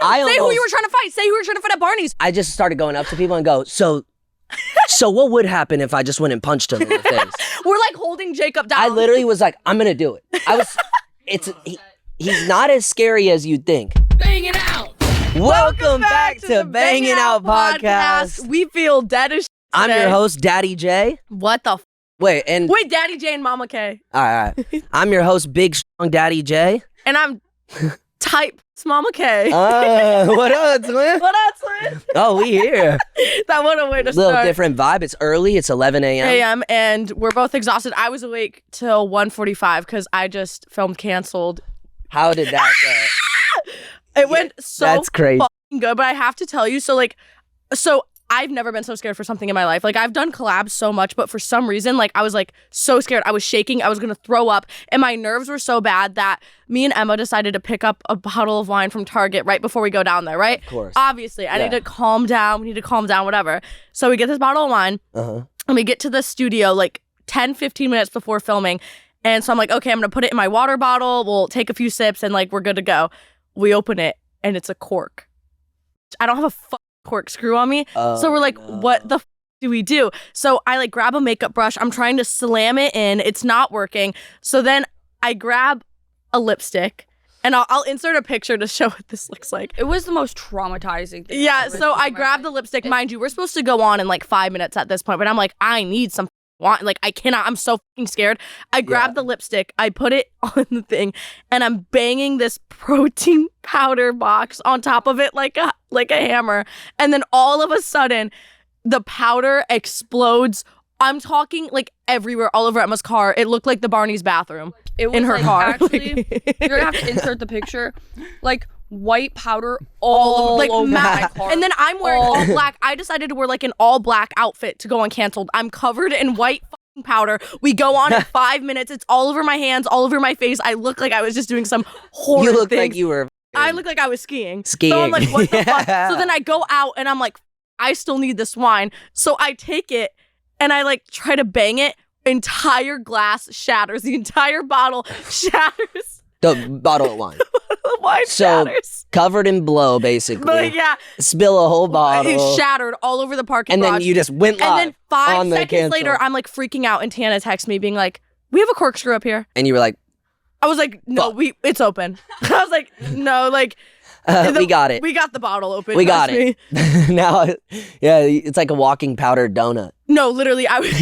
Say who you were trying to fight. Say who you were trying to fight at Barney's. I just started going up to people and go, so what would happen if I just went and punched him in the face? We're like holding Jacob down. I literally was like, I'm gonna do it. He's not as scary as you'd think. Bangin' Out. Welcome back to Bangin' Out podcast. We feel dead as shit I'm today. your host, Daddy J. What the Wait, Daddy J and Mama K. All right. I'm your host, Big Strong Daddy J. And I'm type Mama K. What up, twin? What up, twin? Oh, we here. That what a way to Little start. different vibe. It's early. It's 11 a.m. a.m. and we're both exhausted. I was awake till 1:45 because I just filmed Canceled. How did that go? It went so That's crazy. fucking good, but I have to tell you, so I've never been so scared for something in my life. Like, I've done collabs so much, but for some reason, like, I was like so scared. I was shaking. I was gonna throw up, and my nerves were so bad that me and Emma decided to pick up a bottle of wine from Target right before we go down there. Right? Of course. Obviously, I need to calm down. We need to calm down. Whatever. So we get this bottle of wine, and we get to the studio like 10-15 minutes before filming. And so I'm like, okay, I'm gonna put it in my water bottle. We'll take a few sips, and like we're good to go. We open it, and it's a cork. I don't have a corkscrew on me. So we're like, what the do we do? So I like grab a makeup brush. I'm trying to slam it in. It's not working. So then I grab a lipstick, and I'll insert a picture to show what this looks like. It was the most traumatizing thing. Yeah, so I grabbed the lipstick. Mind you, we're supposed to go on in like 5 minutes at this point, but I'm like, I need some like, I cannot. I'm so fucking scared. I grabbed the lipstick. I put it on the thing, and I'm banging this protein powder box on top of it like a hammer. And then all of a sudden, the powder explodes. I'm talking like everywhere, all over Emma's car. It looked like the Barney's bathroom in her car. Actually, you're gonna have to insert the picture. Like white powder all like over my car. And then I'm wearing all black. I decided to wear like an all black outfit to go on Canceled. I'm covered in white fucking powder. We go on in 5 minutes. It's all over my hands, all over my face. I look like I was just doing some horrible You look thing. like you were. I look like I was skiing. Skiing. So I'm like, what the fuck? Yeah. So then I go out and I'm like, I still need this wine. So I take it and I like try to bang it. Entire glass shatters. The entire bottle shatters. The bottle of wine. The wine So shatters. covered in blow, basically. But yeah, Spill a whole bottle. it shattered all over the parking and garage. then you just went live. And then 5 on the seconds Cancel. later, I'm like freaking out, and Tana texts me being like, "We have a corkscrew up here." And you were like, I was like, "No, Fuck. it's open." I was like, "No, like we got it. we got the bottle open." We got trust me. it. Now, yeah, it's like a walking powdered donut. No, literally, I looked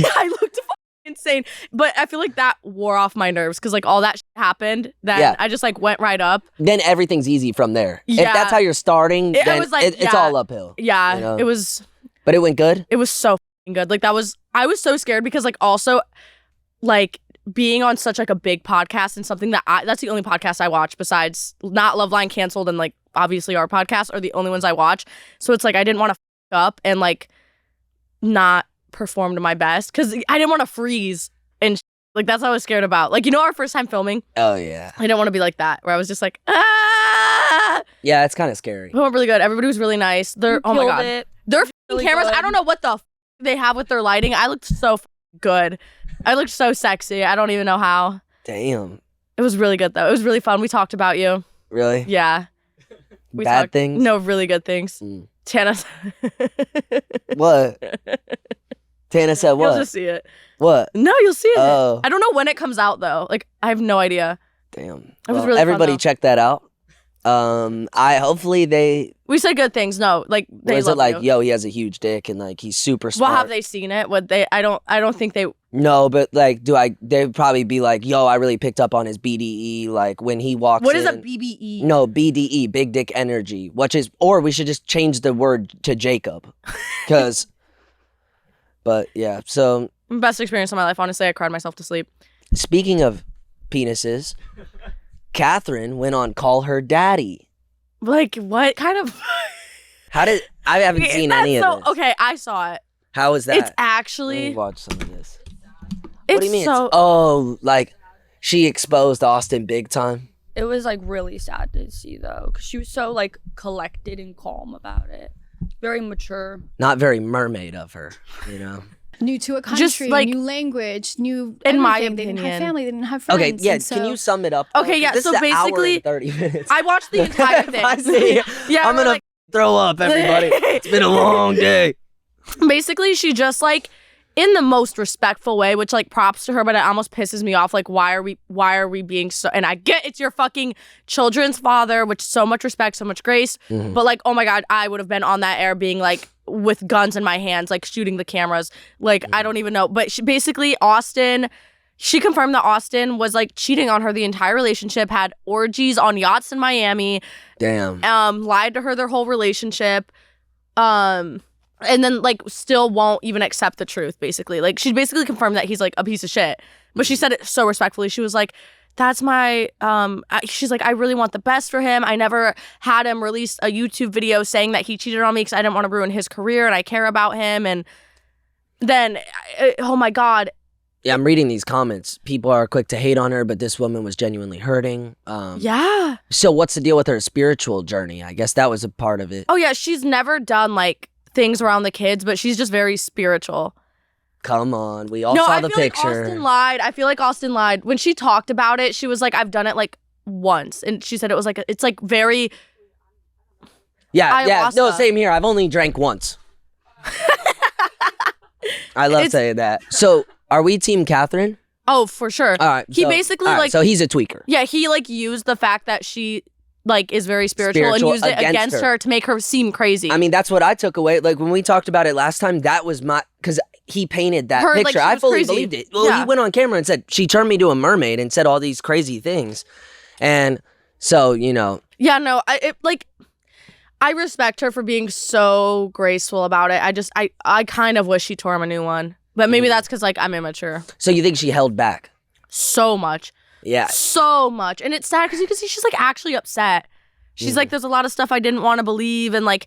fucking insane, but I feel like that wore off my nerves because like all that shit happened. Then I just like went right up. Then everything's easy from there. Yeah. If that's how you're starting, I then was like, it's all uphill. Yeah, you know? it was. But it went good? It was so fucking good. Like I was so scared because like also like being on such like a big podcast and something that's the only podcast I watch besides not Love Line, Canceled, and like obviously our podcast are the only ones I watch. So it's like I didn't want to up and like not perform to my best because I didn't want to freeze and like that's what I was scared about. Like, you know, our first time filming, Oh, yeah. I didn't want to be like that where I was just like, ah. Yeah, it's kind of scary. It went really good. Everybody was really nice. They're oh my god. It. Their Really cameras, good. I don't know what the they have with their lighting. I looked so good. I looked so sexy. I don't even know how. Damn. It was really good though. It was really fun. We talked about you. Really? Yeah. We Bad talked, things? No, really good things. Mm. Tana. What? Tana said what? You'll just see it. What? No, you'll see it. Oh. I don't know when it comes out though. Like I have no idea. Damn. It was really fun, everybody though. check that out. Hopefully they We said good things. No, like they was love it like, you. yo, he has a huge dick and like he's super smart. Well, have they seen it? What they? I don't think they. No, but like, they'd probably be like, yo, I really picked up on his BDE, like when he walks What in. is a BBE? No, BDE, big dick energy, which is, or we should just change the word to Jacob. Cause, but yeah, so. Best experience of my life. Honestly, I cried myself to sleep. Speaking of penises, Catherine went on Call Her Daddy. Like what kind of? How did, I haven't Okay, seen that's any of so- this. Okay, I saw it. How is that? It's Let me actually. watch some of this. It's What do you mean? so. Oh, like she exposed Austin big time? It was like really sad to see though, because she was so like collected and calm about it. Very mature. Not very mermaid of her, you know? new to a country, just, like, new language, new in my everything. They didn't have opinion. family, they didn't have friends. Okay, yeah, and so, can you sum it up? Okay, yeah, This so is an hour basically, and 30 minutes. I watched the entire thing. I see. Yeah, I'm we're gonna like, throw up, everybody. It's been a long day. basically, she just, like, in the most respectful way, which, like, props to her, but it almost pisses me off. Like, why are we being so, and I get it's your fucking children's father, which so much respect, so much grace, but, like, oh my God, I would have been on that air being, like, with guns in my hands, like, shooting the cameras. Like, I don't even know. But basically, she confirmed that Austin was, like, cheating on her the entire relationship, had orgies on yachts in Miami. Damn. Lied to her their whole relationship. And then, like, still won't even accept the truth, basically. Like, she basically confirmed that he's, like, a piece of shit. But she said it so respectfully. She was like, that's my, she's like, I really want the best for him. I never had him release a YouTube video saying that he cheated on me because I didn't want to ruin his career and I care about him. And then, oh my God. Yeah, I'm reading these comments. People are quick to hate on her, but this woman was genuinely hurting. Yeah. So what's the deal with her spiritual journey? I guess that was a part of it. Oh, yeah. She's never done, like, things around the kids, but she's just very spiritual. Come on. We all saw the picture. Like Austin lied. I feel like Austin lied. When she talked about it, she was like, I've done it like once. And she said it was like, it's like very... Yeah, ayahuasca. No, same here. I've only drank once. I love saying that. So, are we Team Catherine? Oh, for sure. All right. He basically like... So he's a tweaker. Yeah, he like used the fact that she... like is very spiritual and used it against her to make her seem crazy. I mean, that's what I took away. Like when we talked about it last time, that was my, because he painted that Her, like, picture. she I was fully crazy. believed it. Well, Yeah. he went on camera and said, she turned me to a mermaid and said all these crazy things. And so, you know. Yeah, no, I respect her for being so graceful about it. I kind of wish she tore him a new one. But maybe that's because like I'm immature. So you think she held back? So much. Yeah. So much. And it's sad because you can see she's like actually upset. She's like, there's a lot of stuff I didn't want to believe. And like,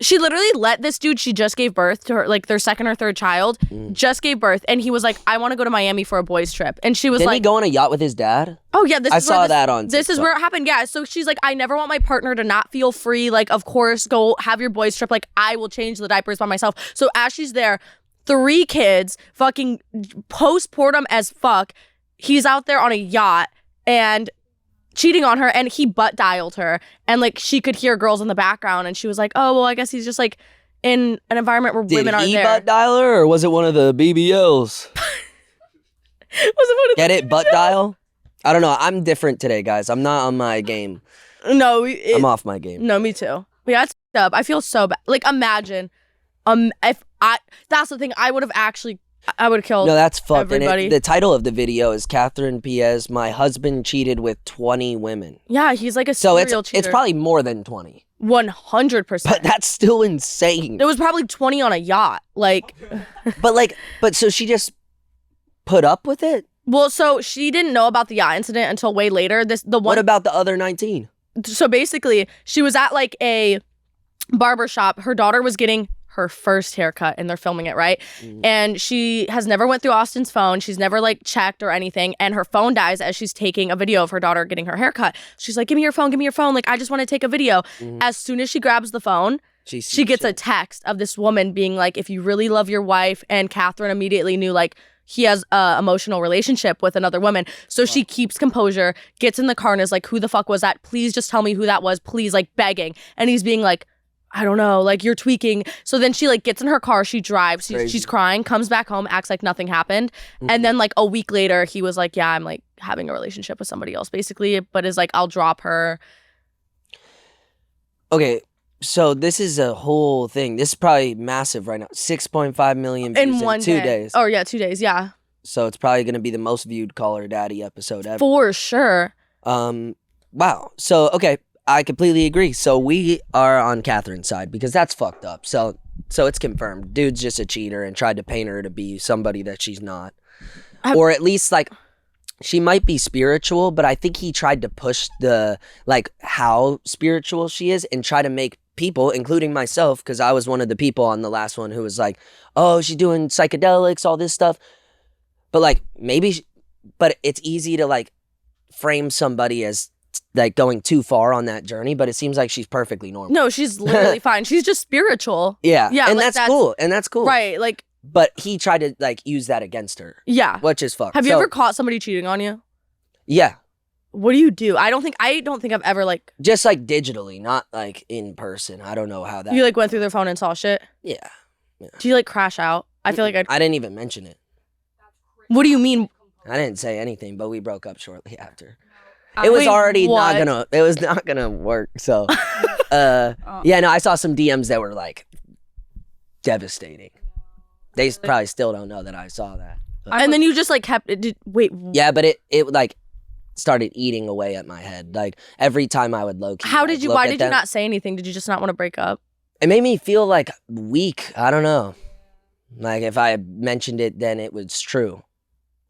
she literally let this dude, she just gave birth to her, like their second or third child, just gave birth. And he was like, I want to go to Miami for a boys trip. And she was Didn't like, he go on a yacht with his dad? oh yeah, I saw that on This is TikTok. where it happened. Yeah. So she's like, I never want my partner to not feel free. Like, of course, go have your boys trip. Like, I will change the diapers by myself. So as she's there, 3 kids, fucking postpartum as fuck. He's out there on a yacht and cheating on her, and he butt dialed her, and like she could hear girls in the background, and she was like, oh well, I guess he's just like in an environment where women aren't Did he there. butt dial her, or was it one of the BBLs? Was it one of Get it? Butt dial? I don't know. I'm different today, guys. I'm not on my game. No, I'm off my game. No, me too. But yeah, it's up. I feel so bad. Like imagine, if that's the thing. I would have killed. No, that's fucked. everybody. And the title of the video is Catherine Paiz, my husband cheated with 20 women. Yeah, he's like a So serial cheater. it's probably more than 20. 100%. But that's still insane. There was probably 20 on a yacht. Like, But so she just put up with it? well, so she didn't know about the yacht incident until way later. What about the other 19? So basically, she was at like a barber shop. Her daughter was getting her first haircut and they're filming it, right? And she has never went through Austin's phone. She's never like checked or anything. And her phone dies as she's taking a video of her daughter getting her haircut. She's like, give me your phone. Like, I just want to take a video. As soon as she grabs the phone, she gets a text of this woman being like, if you really love your wife, and Catherine immediately knew like he has a emotional relationship with another woman. So she keeps composure, gets in the car and is like, who the fuck was that? Please just tell me who that was. Please, like begging. And he's being like, I don't know, like you're tweaking. So then she like gets in her car, she drives, she's crying, comes back home, acts like nothing happened. And then like a week later, he was like, yeah, I'm like having a relationship with somebody else basically, but is like, I'll drop her. Okay, so this is a whole thing. This is probably massive right now. 6.5 million views in 2 days. Oh yeah, 2 days, yeah. So it's probably going to be the most viewed Call Her Daddy episode ever. For sure. Wow. So, okay. I completely agree. So we are on Catherine's side because that's fucked up. So it's confirmed. Dude's just a cheater and tried to paint her to be somebody that she's not. Or at least like she might be spiritual, but I think he tried to push the like how spiritual she is and try to make people, including myself, because I was one of the people on the last one who was like, oh, she's doing psychedelics, all this stuff. But like but it's easy to like frame somebody as like going too far on that journey, but it seems like she's perfectly normal. No, she's literally fine. She's just spiritual. Yeah. Yeah. And like that's cool. And that's cool. Right. Like but he tried to like use that against her. Yeah. Which is fucked. Have you ever caught somebody cheating on you? Yeah. What do you do? I don't think I've ever like. Just like digitally, not like in person. I don't know how that. You like went through their phone and saw shit? Yeah. Do you like crash out? I feel like I didn't even mention it. What do you mean? I didn't say anything, but we broke up shortly after. It was already what? it was not gonna work. So, yeah, no, I saw some DMs that were like devastating. They probably still don't know that I saw that. But, And then you just like kept it. Wait. yeah, but it like started eating away at my head. Like every time I would low-key. How like, did you? look Why at did you them, not say anything? Did you just not want to break up? It made me feel like weak. I don't know. Like if I mentioned it, then it was true.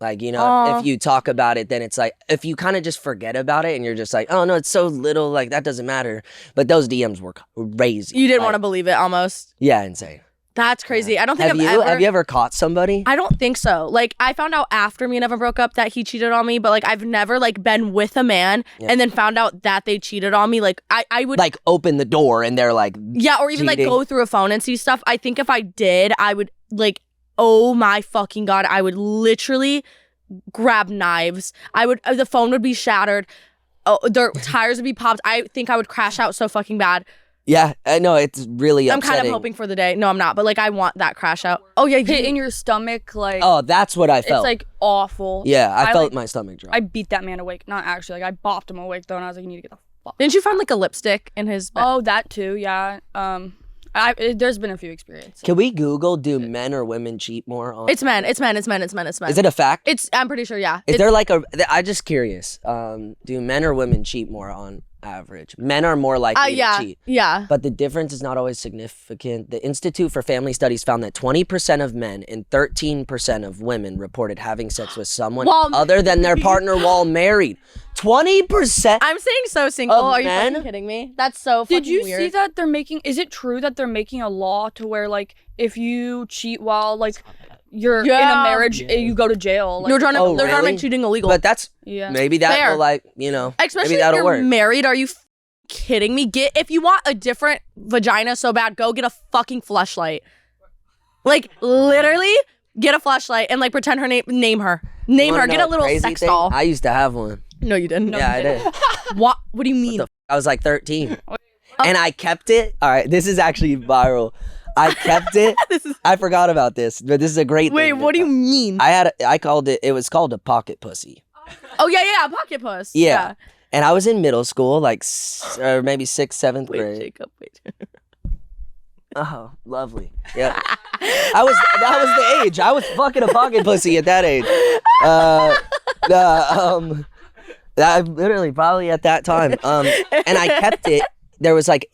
Like, you know, if you talk about it, then it's like, if you kind of just forget about it and you're just like, oh no, it's so little, like that doesn't matter. But those DMs were crazy. You didn't like, want to believe it almost. Yeah, insane. That's crazy. I don't think Have you ever caught somebody? I don't think so. Like I found out after me and Evan broke up that he cheated on me, but like I've never like been with a man and then found out that they cheated on me. Like I would like open the door and they're like, yeah, or even cheating. like go through a phone and see stuff. I think if I did, I would like, oh my fucking God, I would literally grab knives. The phone would be shattered. Oh, their tires would be popped. I think I would crash out so fucking bad. yeah, I know, it's really I'm upsetting. kind of hoping for the day. No, I'm not, but like I want that crash out. Oh yeah, Hit in your stomach, like Oh, that's what I felt. it's like awful. yeah, I felt like, my stomach drop. I beat that man awake. Not actually, like I bopped him awake though, and I was like, you need to get the fuck. Didn't you find like a lipstick in his bed? Oh, that too, yeah. There's been a few experiences. Can we Google, do men or women cheat more on? It's men. It's men. Is it a fact? I'm pretty sure, yeah. Is there like I'm just curious. Do men or women cheat more on average? Men are more likely to cheat. Yeah. But the difference is not always significant. The Institute for Family Studies found that 20% of men and 13% of women reported having sex with someone other than their partner while married. 20%? I'm saying so single. Of Are you men? fucking kidding me? That's so fucking Did you weird. see that they're making? Is it true that they're making a law to where like if you cheat while like you're in a marriage, you go to jail? Like, They're trying to really? make cheating illegal. But that's yeah. maybe that Fair. will like, you know, Especially maybe if that'll you're work. married. Are you kidding me? If you want a different vagina so bad, go get a fucking fleshlight. Like literally, get a fleshlight and like pretend her name her. Name her. Get a little sex doll. I used to have one. No, you didn't. Yeah, I did. What? What do you mean? I was like 13. And I kept it. All right, this is actually viral. I kept it. I forgot about this, but this is a great Wait, thing. what do you mean? It was called a pocket pussy. Oh yeah, pocket puss. Yeah. And I was in middle school, like or maybe 6th, 7th Wait, grade. Jacob. Wait. Oh, lovely. Yeah. That was the age. I was fucking a pocket pussy at that age. That literally probably at that time. And I kept it. There was like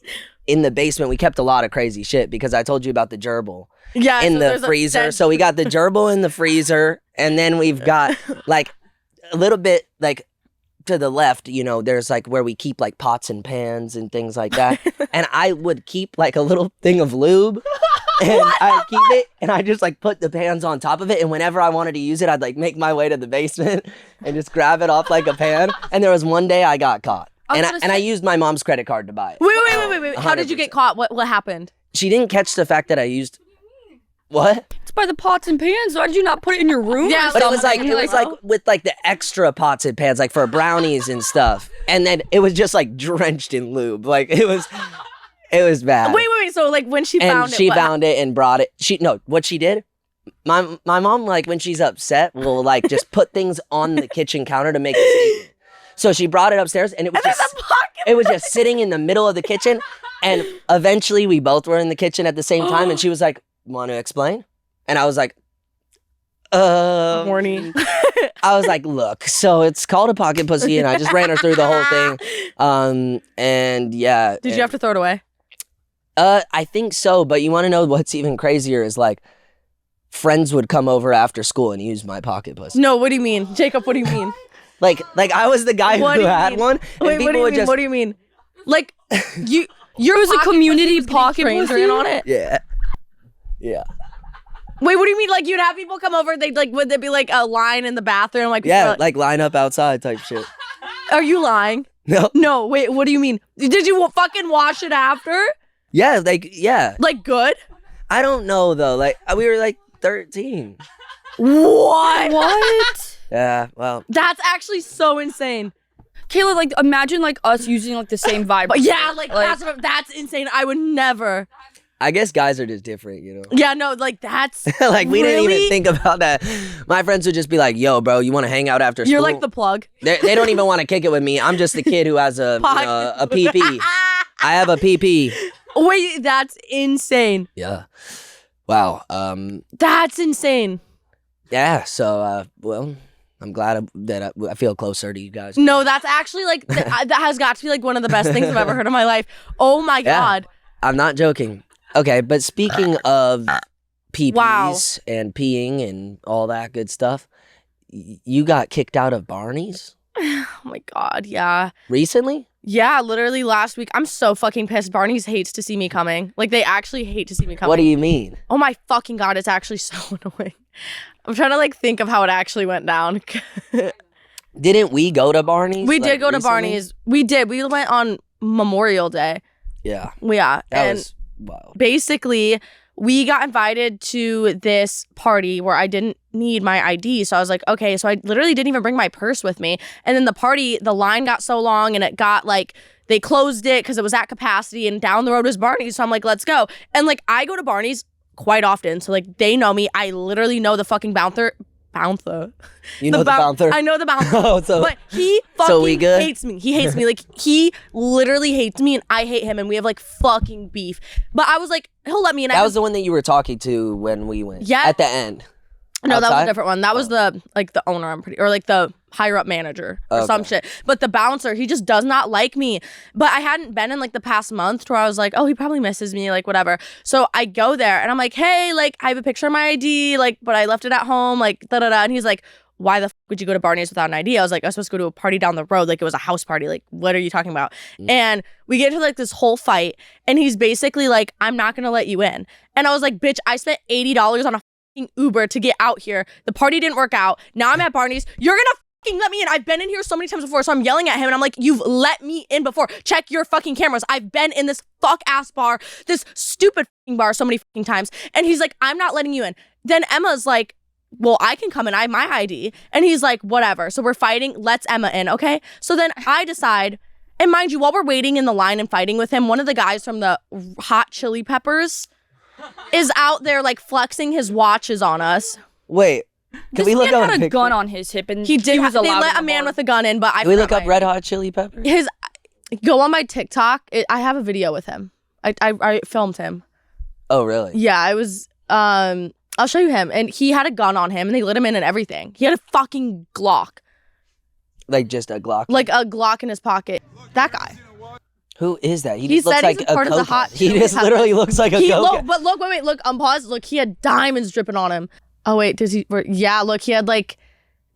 in the basement, we kept a lot of crazy shit because I told you about the gerbil Yeah. in so the there's freezer. So we got the gerbil in the freezer, and then we've got like a little bit like to the left, you know, there's like where we keep like pots and pans and things like that. And I would keep like a little thing of lube. And I'd keep it, and I just like put the pans on top of it, and whenever I wanted to use it, I'd like make my way to the basement and just grab it off like a pan. And there was one day I got caught, and I used my mom's credit card to buy it. Wait. How did you get caught? What happened? She didn't catch the fact that I used. What? It's by the pots and pans. Why did you not put it in your room? Yeah, But it was like with like the extra pots and pans, like for brownies and stuff, and then it was just like drenched in lube, like it was bad. Wait. So like when she found and she found it and brought it. What she did? My mom, like when she's upset, will like just put things on the kitchen counter to make it statement. So she brought it upstairs, and it was just sitting in the middle of the kitchen. And eventually, we both were in the kitchen at the same time, and she was like, "Want to explain?" And I was like, horny. I was like, look, so it's called a pocket pussy, and I just ran her through the whole thing. And yeah. Did you have to throw it away? I think so, but you want to know what's even crazier is like friends would come over after school and use my pocket pussy. No, what do you mean? Jacob, what do you mean? Like I was the guy who had one. And Wait, what do you mean? What do you mean? Like you're was a community pocket pussy on it? Yeah. Wait, what do you mean? Like you'd have people come over, would there be like a line in the bathroom? Like Yeah, like line up outside type shit. Are you lying? No. No, wait, what do you mean? Did you fucking wash it after? Yeah, like, yeah. Like good? I don't know though. Like we were like 13. What? What? Yeah, well. That's actually so insane. Kayla, like, imagine like us using like the same vibe. But yeah, like that's insane. I would never. I guess guys are just different, you know? Yeah, no, like that's like, we didn't really? even think about that. My friends would just be like, yo, bro, you want to hang out after school? You're like the plug. They don't even want to kick it with me. I'm just a kid who has a PP. I have a PP. Wait, that's insane. Yeah. Wow. That's insane. Yeah, so, well, I'm glad that I feel closer to you guys. No, that's actually like, that has got to be like one of the best things I've ever heard in my life. Oh my God. I'm not joking. Okay, but speaking of PPs Wow. and peeing and all that good stuff, you got kicked out of Barney's Oh my God, yeah. recently? Yeah, literally last week. I'm so fucking pissed. Barney's hates to see me coming. Like, they actually hate to see me coming. What do you mean? Oh my fucking God, it's actually so annoying. I'm trying to like think of how it actually went down. Didn't we go to Barney's? We like, did go to recently? Barney's. We did. We went on Memorial Day. Yeah. Yeah. That and was wild. basically, we got invited to this party where I didn't need my ID. So I was like, okay. So I literally didn't even bring my purse with me. And then the party, the line got so long and it got like, they closed it because it was at capacity and down the road was Barney's. So I'm like, let's go. And like, I go to Barney's quite often. So like, they know me. I literally know the fucking bouncer. You know the bouncer? I know the bouncer. Oh, so, But he fucking so we good? hates me. He hates me. Like, he literally hates me and I hate him and we have like fucking beef. But I was like, he'll let me in. that was the one that you were talking to when we went. Yeah. At the end. No, that was Outside? a different one. That was the like the owner, I'm pretty, or like the higher up manager or some shit. But the bouncer, he just does not like me. But I hadn't been in like the past month to where I was like, oh, he probably misses me, like whatever. So I go there and I'm like, hey, like I have a picture of my ID, like, but I left it at home, like da da da. And he's like, why the f would you go to Barney's without an ID? I was like, I was supposed to go to a party down the road, like it was a house party. Like, what are you talking about? And we get into like this whole fight, and he's basically like, I'm not gonna let you in. And I was like, bitch, I spent $80 on a Uber to get out here. The party didn't work out. Now I'm at Barney's. You're gonna fucking let me in. I've been in here so many times before. So I'm yelling at him and I'm like, you've let me in before. Check your fucking cameras. I've been in this fuck ass bar, this stupid fucking bar so many fucking times. And he's like, I'm not letting you in. Then Emma's like, well, I can come in. I have my ID. And he's like, whatever. So we're fighting. Let's Emma in, okay? So then I decide, and mind you, while we're waiting in the line and fighting with him, one of the guys from the Hot Chili Peppers is out there like flexing his watches on us. Wait. Can we look man up had a a gun on his hip and He did. was They allowed let in a the man bar. with a gun in, but I Can we look forgot up my Red ID. Hot Chili Peppers? Go on my TikTok. I have a video with him. I filmed him. Oh, really? Yeah, I was. I'll show you him, and he had a gun on him, and they let him in and everything. He had a fucking Glock, Like just a Glock? like a Glock in his pocket. That guy. Who is that? He just looks said like he's a part of the cokehead. Hot He Chili just Peppers. literally looks like a He cokehead. but look, wait, look, pause. Look, he had diamonds dripping on him. Oh wait, does he? Yeah, look, he had like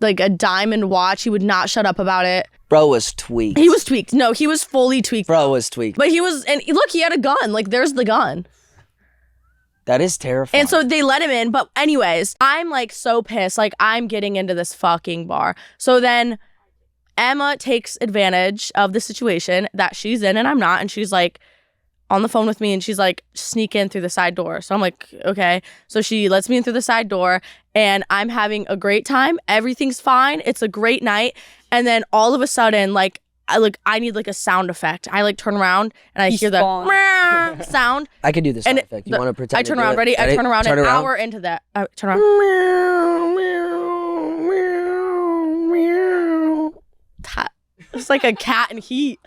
a diamond watch. He would not shut up about it. Bro was tweaked. He was tweaked. No, he was fully tweaked. Bro was tweaked. But he was, and look, he had a gun. Like, there's the gun. That is terrifying. And so they let him in. But anyways, I'm like so pissed. Like, I'm getting into this fucking bar. So then Emma takes advantage of the situation that she's in and I'm not. And she's like on the phone with me and she's like, sneak in through the side door. So I'm like, okay. So she lets me in through the side door and I'm having a great time. Everything's fine. It's a great night. And then all of a sudden, like, I need like a sound effect. I like turn around and I hear the meow sound. I could do this sound And effect. You want to pretend I turn around, ready? I turn around an hour into that. I turn around. It's like a cat in heat.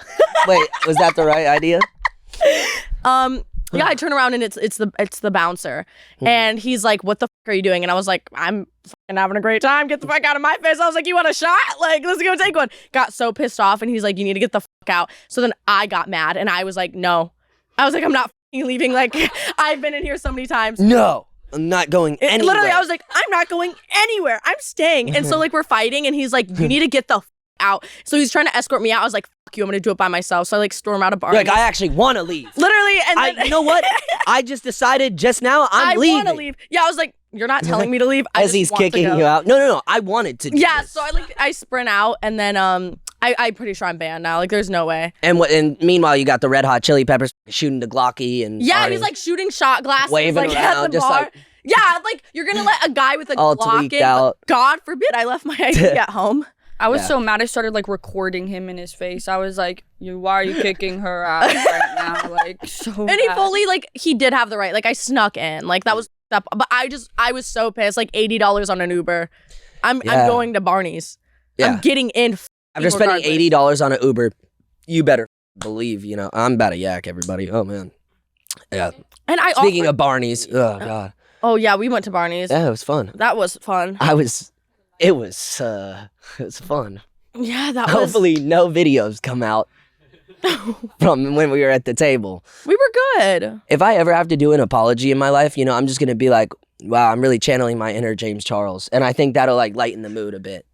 Wait, was that the right idea? Yeah, I turn around and it's the bouncer. And he's like, what the fuck are you doing? And I was like, I'm fucking having a great time. Get the fuck out of my face. I was like, you want a shot? Like, let's go take one. Got so pissed off and he's like, you need to get the fuck out. So then I got mad and I was like, no. I was like, I'm not fucking leaving. Like, I've been in here so many times. No, I'm not going anywhere. Literally, I was like, I'm not going anywhere. I'm staying. And so like we're fighting and he's like, you need to get the fuck out. So he's trying to escort me out. I was like, fuck you, I'm gonna do it by myself. So I like storm out of bar. You're like, I actually want to leave. Literally, and then You know what? I just decided just now I'm leaving. I want to leave. Yeah, I was like, you're not telling me to leave. I As just he's want to kicking go. you out. No. I wanted to do Yeah, this. so I sprint out and then I'm pretty sure I'm banned now. Like there's no way. And meanwhile, you got the Red Hot Chili Peppers shooting the Glocky and Yeah, Barney he's like shooting shot glasses waving like around, at the just bar. like Yeah, like you're gonna let a guy with a All Glock tweaked in. out. God forbid I left my ID at home. I was Yeah. so mad I started like recording him in his face. I was like, why are you kicking her out right now? Like so And he mad. fully like he did have the right. Like I snuck in. Like that was up. But I was so pissed. Like $80 on an Uber. I'm going to Barney's. Yeah. I'm getting in. After spending regardless. $80 on an Uber, you better believe, I'm about to yak everybody. Oh man. Yeah. And I Speaking of Barney's, oh god. Oh yeah, we went to Barney's. Yeah, it was fun. That was fun. It was fun. Yeah, that was. Hopefully no videos come out from when we were at the table. We were good. If I ever have to do an apology in my life, I'm just going to be like, wow, I'm really channeling my inner James Charles. And I think that'll like lighten the mood a bit.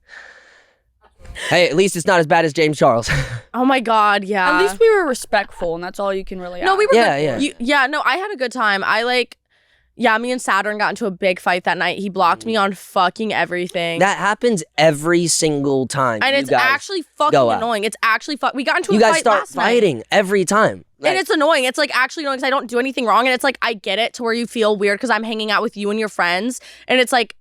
Hey, at least it's not as bad as James Charles. Oh my God, yeah. At least we were respectful, and that's all you can really ask. No, we were Yeah, good. yeah. No, I had a good time. Me and Saturn got into a big fight that night. He blocked me on fucking everything. That happens every single time. And you it's guys actually fucking go out. annoying. It's actually we got into You a guys fight start last night. fighting every time. And it's annoying. It's like actually annoying because I don't do anything wrong. And it's like I get it to where you feel weird because I'm hanging out with you and your friends. And it's like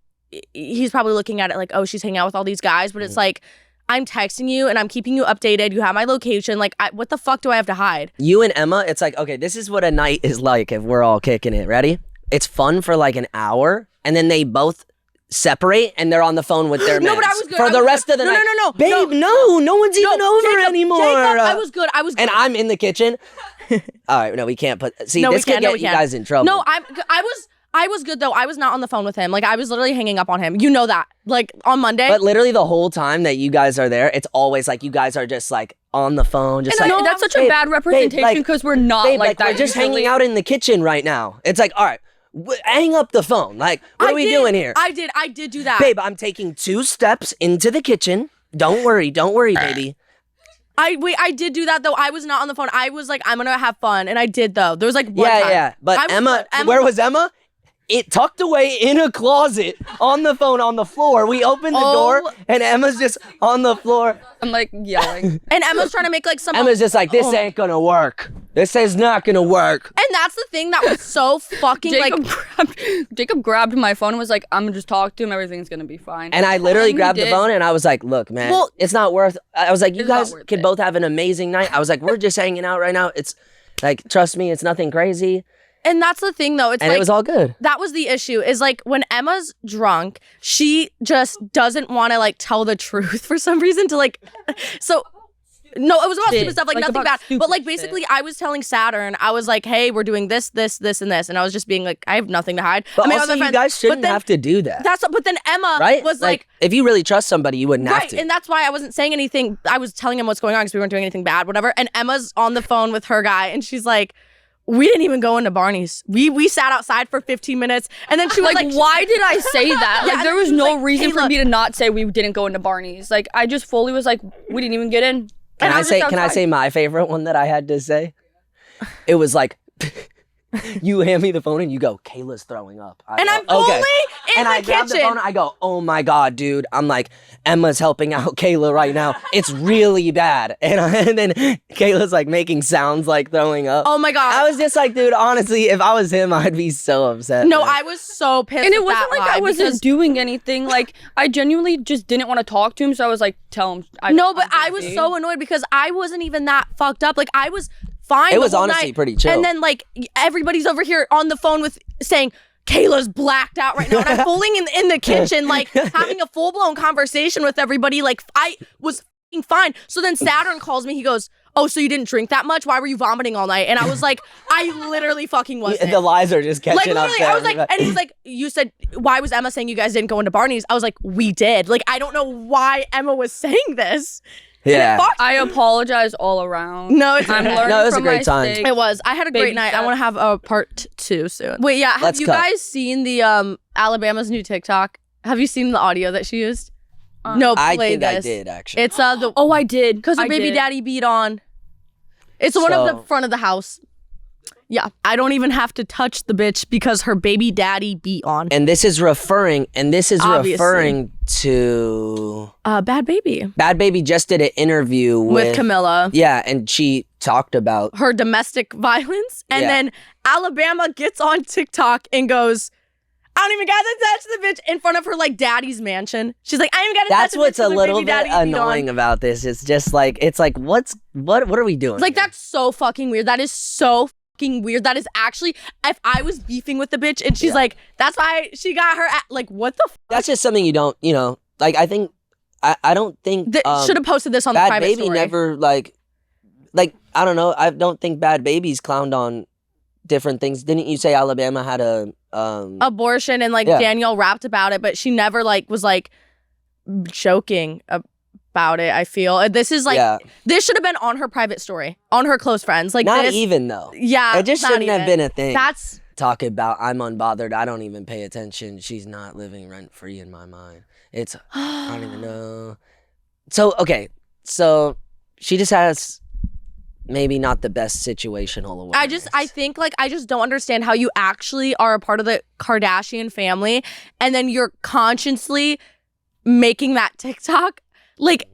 he's probably looking at it like, oh, she's hanging out with all these guys. But it's like I'm texting you and I'm keeping you updated. You have my location. Like, what the fuck do I have to hide? You and Emma, it's like, okay, this is what a night is like if we're all kicking it. Ready? It's fun for like an hour, and then they both separate, and they're on the phone with their No, but I mans was good. for the rest of the night. No. Babe, no one's even over Jacob, anymore. Jacob, I was good. And I'm in the kitchen. All right, no, we can't put. See, No, this we could can't. get you guys in trouble. No, I was good though. I was not on the phone with him. Like I was literally hanging up on him. You know that. Like on Monday. But literally the whole time that you guys are there, it's always like you guys are just like on the phone, just And like. that's such a babe, bad representation like, because we're not babe, like that. we're just usually. hanging out in the kitchen right now. It's like, all right, hang up the phone. Like, what are we doing here? I did do that. Babe, I'm taking 2 steps into the kitchen. Don't worry, baby. I did do that though. I was not on the phone. I was like, I'm gonna have fun, and I did though. There was like one time. Yeah. But Emma, where was Emma? It tucked away in a closet on the phone on the floor. We opened the door, and Emma's just on the floor. I'm like yelling. And Emma's trying to make like some. Emma's just like, this ain't gonna work. This is not gonna work. And that's the thing that was so fucking Jacob grabbed my phone and was like, I'm gonna just talk to him. Everything's gonna be fine. And I literally And he grabbed the did. phone and I was like, look, man, Well, it's not worth. I was like, you it's not guys worth could it. both have an amazing night. I was like, we're just hanging out right now. It's like, trust me, it's nothing crazy. And that's the thing though. It's And like it was all good. that was the issue. Is like when Emma's drunk, she just doesn't want to like tell the truth for some reason. To like, so. No, it was about stupid stuff, like nothing about bad. But stupid like basically, I was telling Saturn, I was like, "Hey, we're doing this, and this," and I was just being like, "I have nothing to hide." But I mean, also, other you friends- guys shouldn't but then, have to do that. But then Emma Right? was like, if you really trust somebody, you wouldn't have right, to. and that's why I wasn't saying anything. I was telling him what's going on because we weren't doing anything bad, whatever. And Emma's on the phone with her guy, and she's like, "We didn't even go into Barney's. We sat outside for 15 minutes, and then she was like, why did I say that? Yeah, Like, there and was she was no like, reason for Kayla- me to not say we didn't go into Barney's. Like, I just fully was like, we didn't even get in. Can And I was say? just Can I outside. say my favorite one that I had to say? It was like, you hand me the phone and you go, "Kayla's throwing up." And I'm fully in and the I grab the kitchen. phone. I go, "Oh my god, dude!" I'm like, Emma's helping out Kayla right now. It's really bad. And then Kayla's like making sounds like throwing up. "Oh my god!" I was just like, dude, honestly, if I was him, I'd be so upset. No, man. I was so pissed. And it with wasn't that like I lie wasn't because- doing anything. Like, I genuinely just didn't want to talk to him, so I was like, tell him. No, but I'm I was busy. so annoyed because I wasn't even that fucked up. Like I was fine. It the was whole honestly night. pretty chill. And then like everybody's over here on the phone with saying Kayla's blacked out right now, and I'm fooling in the kitchen, like having a full blown conversation with everybody. Like I was f***ing fine. So then Saturn calls me. He goes, "Oh, so you didn't drink that much? Why were you vomiting all night?" And I was like, I literally fucking wasn't. The lies are just catching Like up. literally, to I was like, everybody. and he was like, "You said why was Emma saying you guys didn't go into Barney's?" I was like, "We did." Like I don't know why Emma was saying this. yeah. Fuck. I apologize all around. No, it's I'm okay. learning No, it was a from great my time. mistakes. It was. I had a great Baby night. I step. want to have a part 2 soon. Wait, yeah. Have Let's you cut. guys seen the Alabama's new TikTok? Have you seen the audio that she used? No, I play think this. I did actually. It's the Oh, I did. because her I baby did. daddy beat on. It's the one of So- the front of the house. Yeah, I don't even have to touch the bitch because her baby daddy beat on. And this is referring Obviously. to Bad Baby Bad Baby just did an interview with Camilla. Yeah, and she talked about Her domestic violence, and Yeah. then Alabama gets on TikTok and goes, I don't even got to touch the bitch in front of her like daddy's mansion. She's like, I ain't even got to touch That's the what's bitch a with her little baby bit daddy's beat on. annoying about this. It's just like, what are we doing? Like, here? that's so fucking weird. That is so fucking weird. That is actually, if I was beefing with the bitch and she's like, that's why she got her, like, what the fuck? That's just something you don't, like, I think, I don't think. Should have posted this on the Bhad private Baby story. never, like, I don't know. I don't think Bhad Baby's clowned on different things. Didn't you say Alabama had a abortion and like Danielle rapped about it, but she never like was like joking about it. I feel this is like this should have been on her private story, on her close friends. Like not this, even though. Yeah, it just shouldn't have been a thing. That's talking about I'm unbothered. I don't even pay attention. She's not living rent free in my mind. It's I don't even know. So okay, so she just has maybe not the best situational awareness. I think like I just don't understand how you actually are a part of the Kardashian family and then you're consciously making that TikTok. Like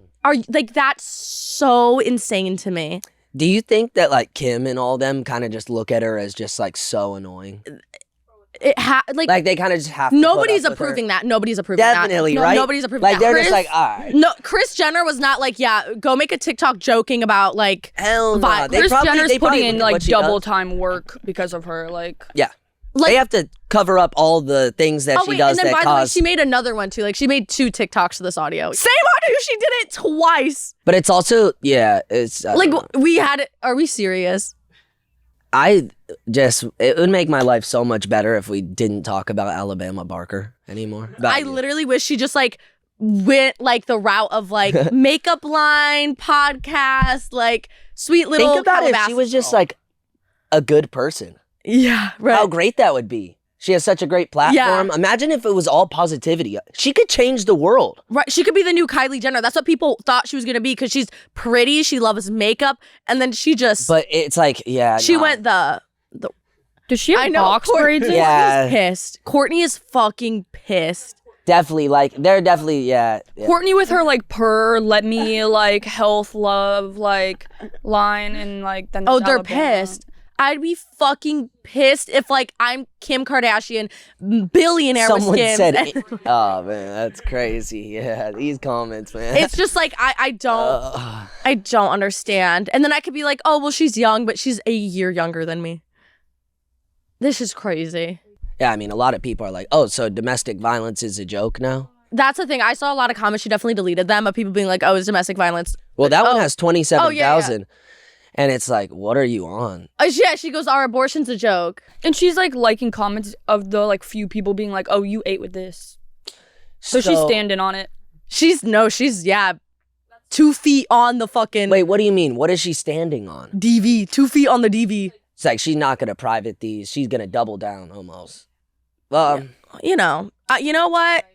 that's so insane to me. Do you think that like Kim and all them kind of just look at her as just like so annoying? Like they kind of just have to. Nobody's approving that. Nobody's approving Definitely, that. right? Nobody's approving like, that. Like they're just like, all right. No, Kris Jenner was not like, yeah, go make a TikTok joking about like. Hell no. Kris Jenner's putting in like double time work because of her. Like yeah. Like, they have to cover up all the things that she does and then that by the way, cause. she made another one too. Like she made 2 TikToks to this audio. Same audio. She did it twice. But it's also it's like we had it. Are we serious? It would make my life so much better if we didn't talk about Alabama Barker anymore. I literally wish she just like went like the route of like makeup line, podcast, like sweet little. Think about it if she was just like a good person. Yeah, right. How great that would be. She has such a great platform. Yeah. Imagine if it was all positivity. She could change the world. Right. She could be the new Kylie Jenner. That's what people thought she was going to be because she's pretty. She loves makeup. And then she just... But it's like, yeah. She went the... Does she have box braids? Yeah. Kourtney's pissed. Kourtney is fucking pissed. Definitely. Like, they're definitely, yeah. Kourtney with her, like, let me, like, health, love, like, line and, like... then. Oh, they're pissed. I'd be fucking pissed if, like, I'm Kim Kardashian, billionaire Someone with Skims. Said, oh, man, that's crazy. Yeah, these comments, man. It's just like, I don't understand. And then I could be like, oh, well, she's young, but she's a year younger than me. This is crazy. Yeah, I mean, a lot of people are like, oh, so domestic violence is a joke now? That's the thing. I saw a lot of comments. She definitely deleted them of people being like, oh, it's domestic violence. Well, that one has 27,000. Yeah. And it's like, what are you on? Yeah, she goes, our abortion's a joke. And she's like liking comments of the like few people being like, oh, you ate with this. So she's standing on it. She's 2 feet on the fucking... Wait, what do you mean? What is she standing on? DV, 2 feet on the DV. It's like, she's not going to private these. She's going to double down almost. Well, you know what?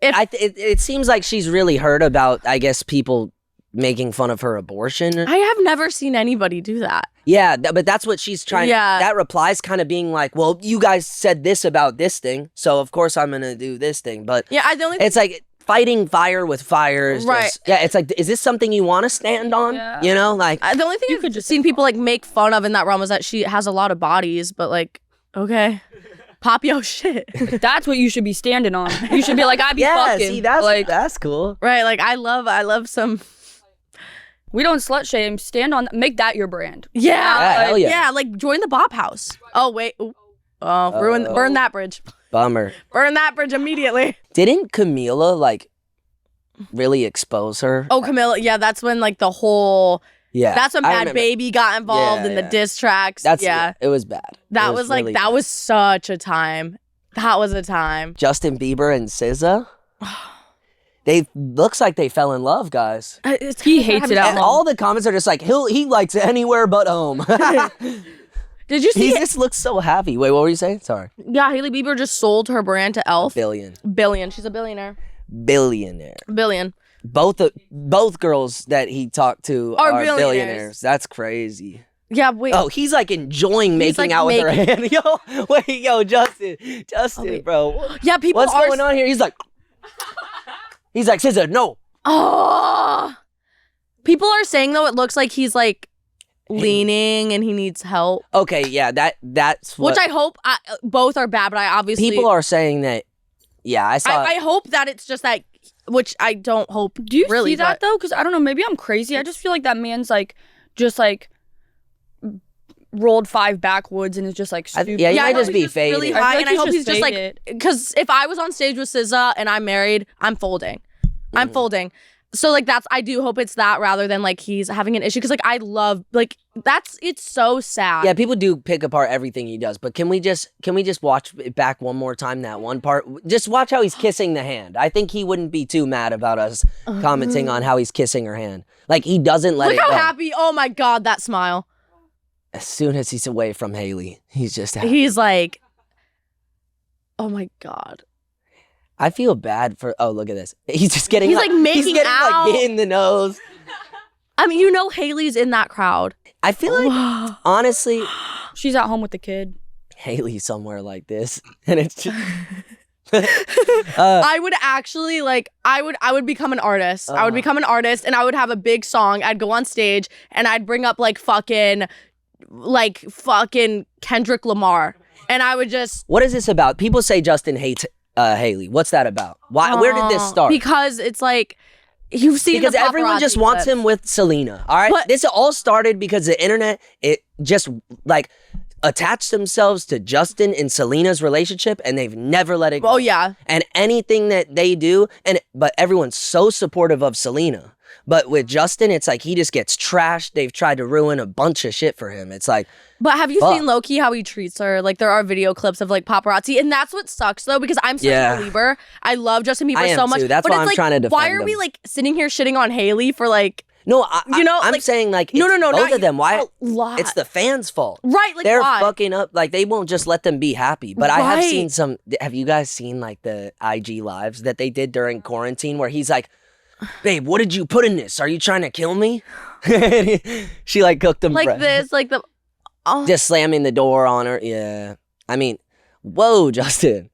It seems like she's really heard about, I guess, people making fun of her abortion. I have never seen anybody do that. Yeah, but that's what she's trying. Yeah. That reply's kind of being like, well, you guys said this about this thing, so of course I'm going to do this thing. But yeah, it's like fighting fire with fire is right. Just, yeah, it's like, is this something you want to stand on? Yeah. You know, like the only thing I've just seen people like make fun of in that realm is that she has a lot of bodies, but like, okay. Pop your shit. That's what you should be standing on. You should be like, I be fucking. See, that's cool. Right, like I love some... We don't slut shame. Stand on. Make that your brand. Yeah, hell yeah. Yeah, like join the Bop House. Oh wait, burn that bridge. Bummer. Burn that bridge immediately. Didn't Camila like really expose her? Oh, Camila, yeah, that's when like the whole. Yeah, that's when Bhad Baby got involved in the diss tracks. It was bad. That was like really that was such a time. That was a time. Justin Bieber and SZA. Looks like they fell in love, guys. He hates it out. And all the comments are just like, he likes it anywhere but home. Did you see He just looks so happy. Wait, what were you saying? Sorry. Yeah, Hailey Bieber just sold her brand to Elf. Billion. She's a billionaire. Billion. Both girls that he talked to are billionaires. That's crazy. Yeah, wait. Oh, he's like enjoying making out with her hand. Yo, Justin, bro. Yeah, people What's going on here? He's like, SZA, no. Oh. People are saying though it looks like he's like leaning and he needs help. Okay, yeah, that's what... Which I hope both are bad, but I obviously... People are saying that, yeah, I saw... I hope that it's just that, which I don't hope. Do you really see that, though? Because I don't know, maybe I'm crazy. I just feel like that man's, like, just, like, rolled 5 backwoods and is just, like, stupid. He might just be faded. Really high, and I hope he's just, like... Because if I was on stage with SZA and I'm married, I'm folding. I'm folding. So, like, I do hope it's that rather than, like, he's having an issue. Because, like, I love, like, it's so sad. Yeah, people do pick apart everything he does. But can we just watch it back one more time, that one part? Just watch how he's kissing the hand. I think he wouldn't be too mad about us commenting on how he's kissing her hand. Like, he doesn't let it go. Look how happy. Oh, my God, that smile. As soon as he's away from Haley, he's just happy. He's like, oh, my God. I feel bad for... Oh, look at this. He's just getting... He's, like, making out. Like, in the nose. I mean, you know Haley's in that crowd. I feel like, honestly... She's at home with the kid. Haley's somewhere like this. And it's just... I would actually, like... I would become an artist. I would become an artist, and I would have a big song. I'd go on stage, and I'd bring up, like, fucking Kendrick Lamar. And I would just... What is this about? People say Justin hates... Haley, what's that about? Why? Where did this start? Because it's like you've seen because everyone just wants him with Selena. All right, this all started because the internet just like attached themselves to Justin and Selena's relationship, and they've never let it go. Oh yeah, and anything that they do, but everyone's so supportive of Selena. But with Justin, it's like he just gets trashed. They've tried to ruin a bunch of shit for him. It's like, but have you seen Loki how he treats her? Like there are video clips of like paparazzi, and that's what such though because I'm such a believer. I love Justin Bieber so much. Too. That's but why I'm trying to defend why are we like sitting here shitting on Haley for like? No, you know, I'm like, saying like no, both of them. Why? Lot. It's the fans' fault, right? Like they're why? fucking up. Like they won't just let them be happy. But I have seen some. Have you guys seen like the IG lives that they did during quarantine where he's like, babe, what did you put in this? Are you trying to kill me? She like cooked him like this, like the just slamming the door on her. Yeah, I mean, whoa, Justin.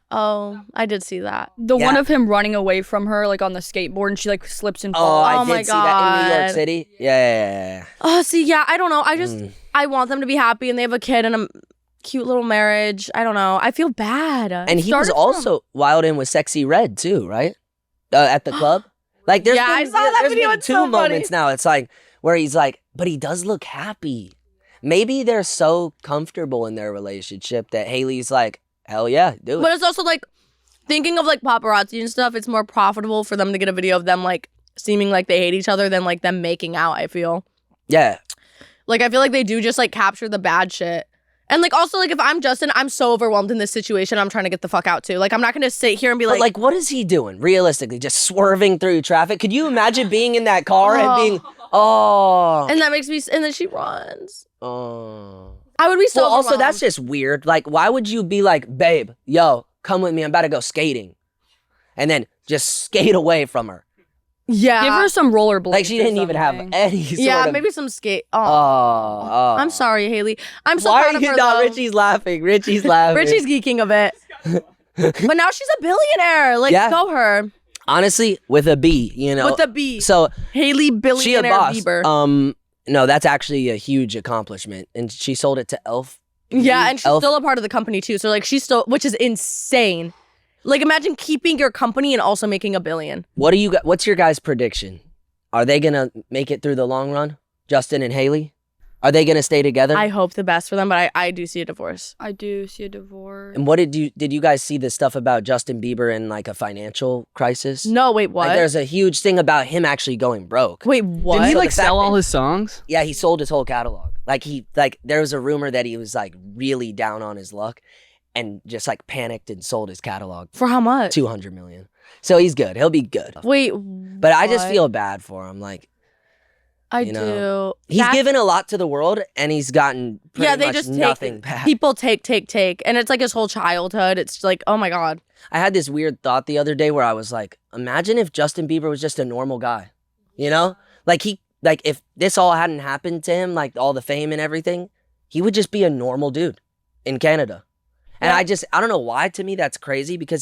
Oh, I did see that. The one of him running away from her, like on the skateboard, and she like slips and falls. I did see that in New York City. Yeah. Oh, see, yeah, I don't know. I just I want them to be happy, and they have a kid and a cute little marriage. I don't know. I feel bad. And he was also wild in with Sexy Red too, right? At the club. Like there's I saw that video. Been two moments now. It's like where he's like, but he does look happy. Maybe they're so comfortable in their relationship that Haley's like, hell yeah, do it. But it's also like thinking of like paparazzi and stuff. It's more profitable for them to get a video of them like seeming like they hate each other than like them making out. I feel. Yeah. Like I feel like they do just like capture the bad shit. And like also like if I'm Justin, I'm so overwhelmed in this situation. I'm trying to get the fuck out too. Like I'm not gonna sit here and be but like what is he doing realistically? Just swerving through traffic? Could you imagine being in that car and being and that makes me and then she runs. Oh. I would be so overwhelmed. Also that's just weird. Like why would you be like, babe, yo, come with me, I'm about to go skating. And then just skate away from her. Yeah. Give her some rollerblades. Like she didn't even have any sort of... maybe some skate. Oh. I'm sorry, Haley. I'm so proud proud of her, her. though. Richie's laughing. Richie's laughing. Richie's geeking a bit. But now she's a billionaire. Like, go her. Honestly, with a B, you know. With a B. So Haley billionaire she a boss. Bieber. No, that's actually a huge accomplishment. And she sold it to Elf. Yeah, and she's still a part of the company, too. So, like, she's still... Which is insane. Like, imagine keeping your company and also making $1 billion. What's your guys' prediction? Are they gonna make it through the long run? Justin and Haley? Are they gonna stay together? I hope the best for them, but I do see a divorce. I do see a divorce. And what did you guys see the stuff about Justin Bieber in like a financial crisis? No, wait, what? Like, there's a huge thing about him actually going broke. Wait, what? Didn't he like sell all his songs? Yeah, he sold his whole catalog. Like there was a rumor that he was like really down on his luck and just like panicked and sold his catalog. For how much? $200 million. So he's good. He'll be good. Wait, but I just feel bad for him. Like, I do. He's given a lot to the world, and he's gotten pretty much just nothing back. People take, and it's like his whole childhood. It's like, oh my god. I had this weird thought the other day where I was like, imagine if Justin Bieber was just a normal guy, you know? Like if this all hadn't happened to him, like all the fame and everything, he would just be a normal dude in Canada. And I don't know why to me that's crazy because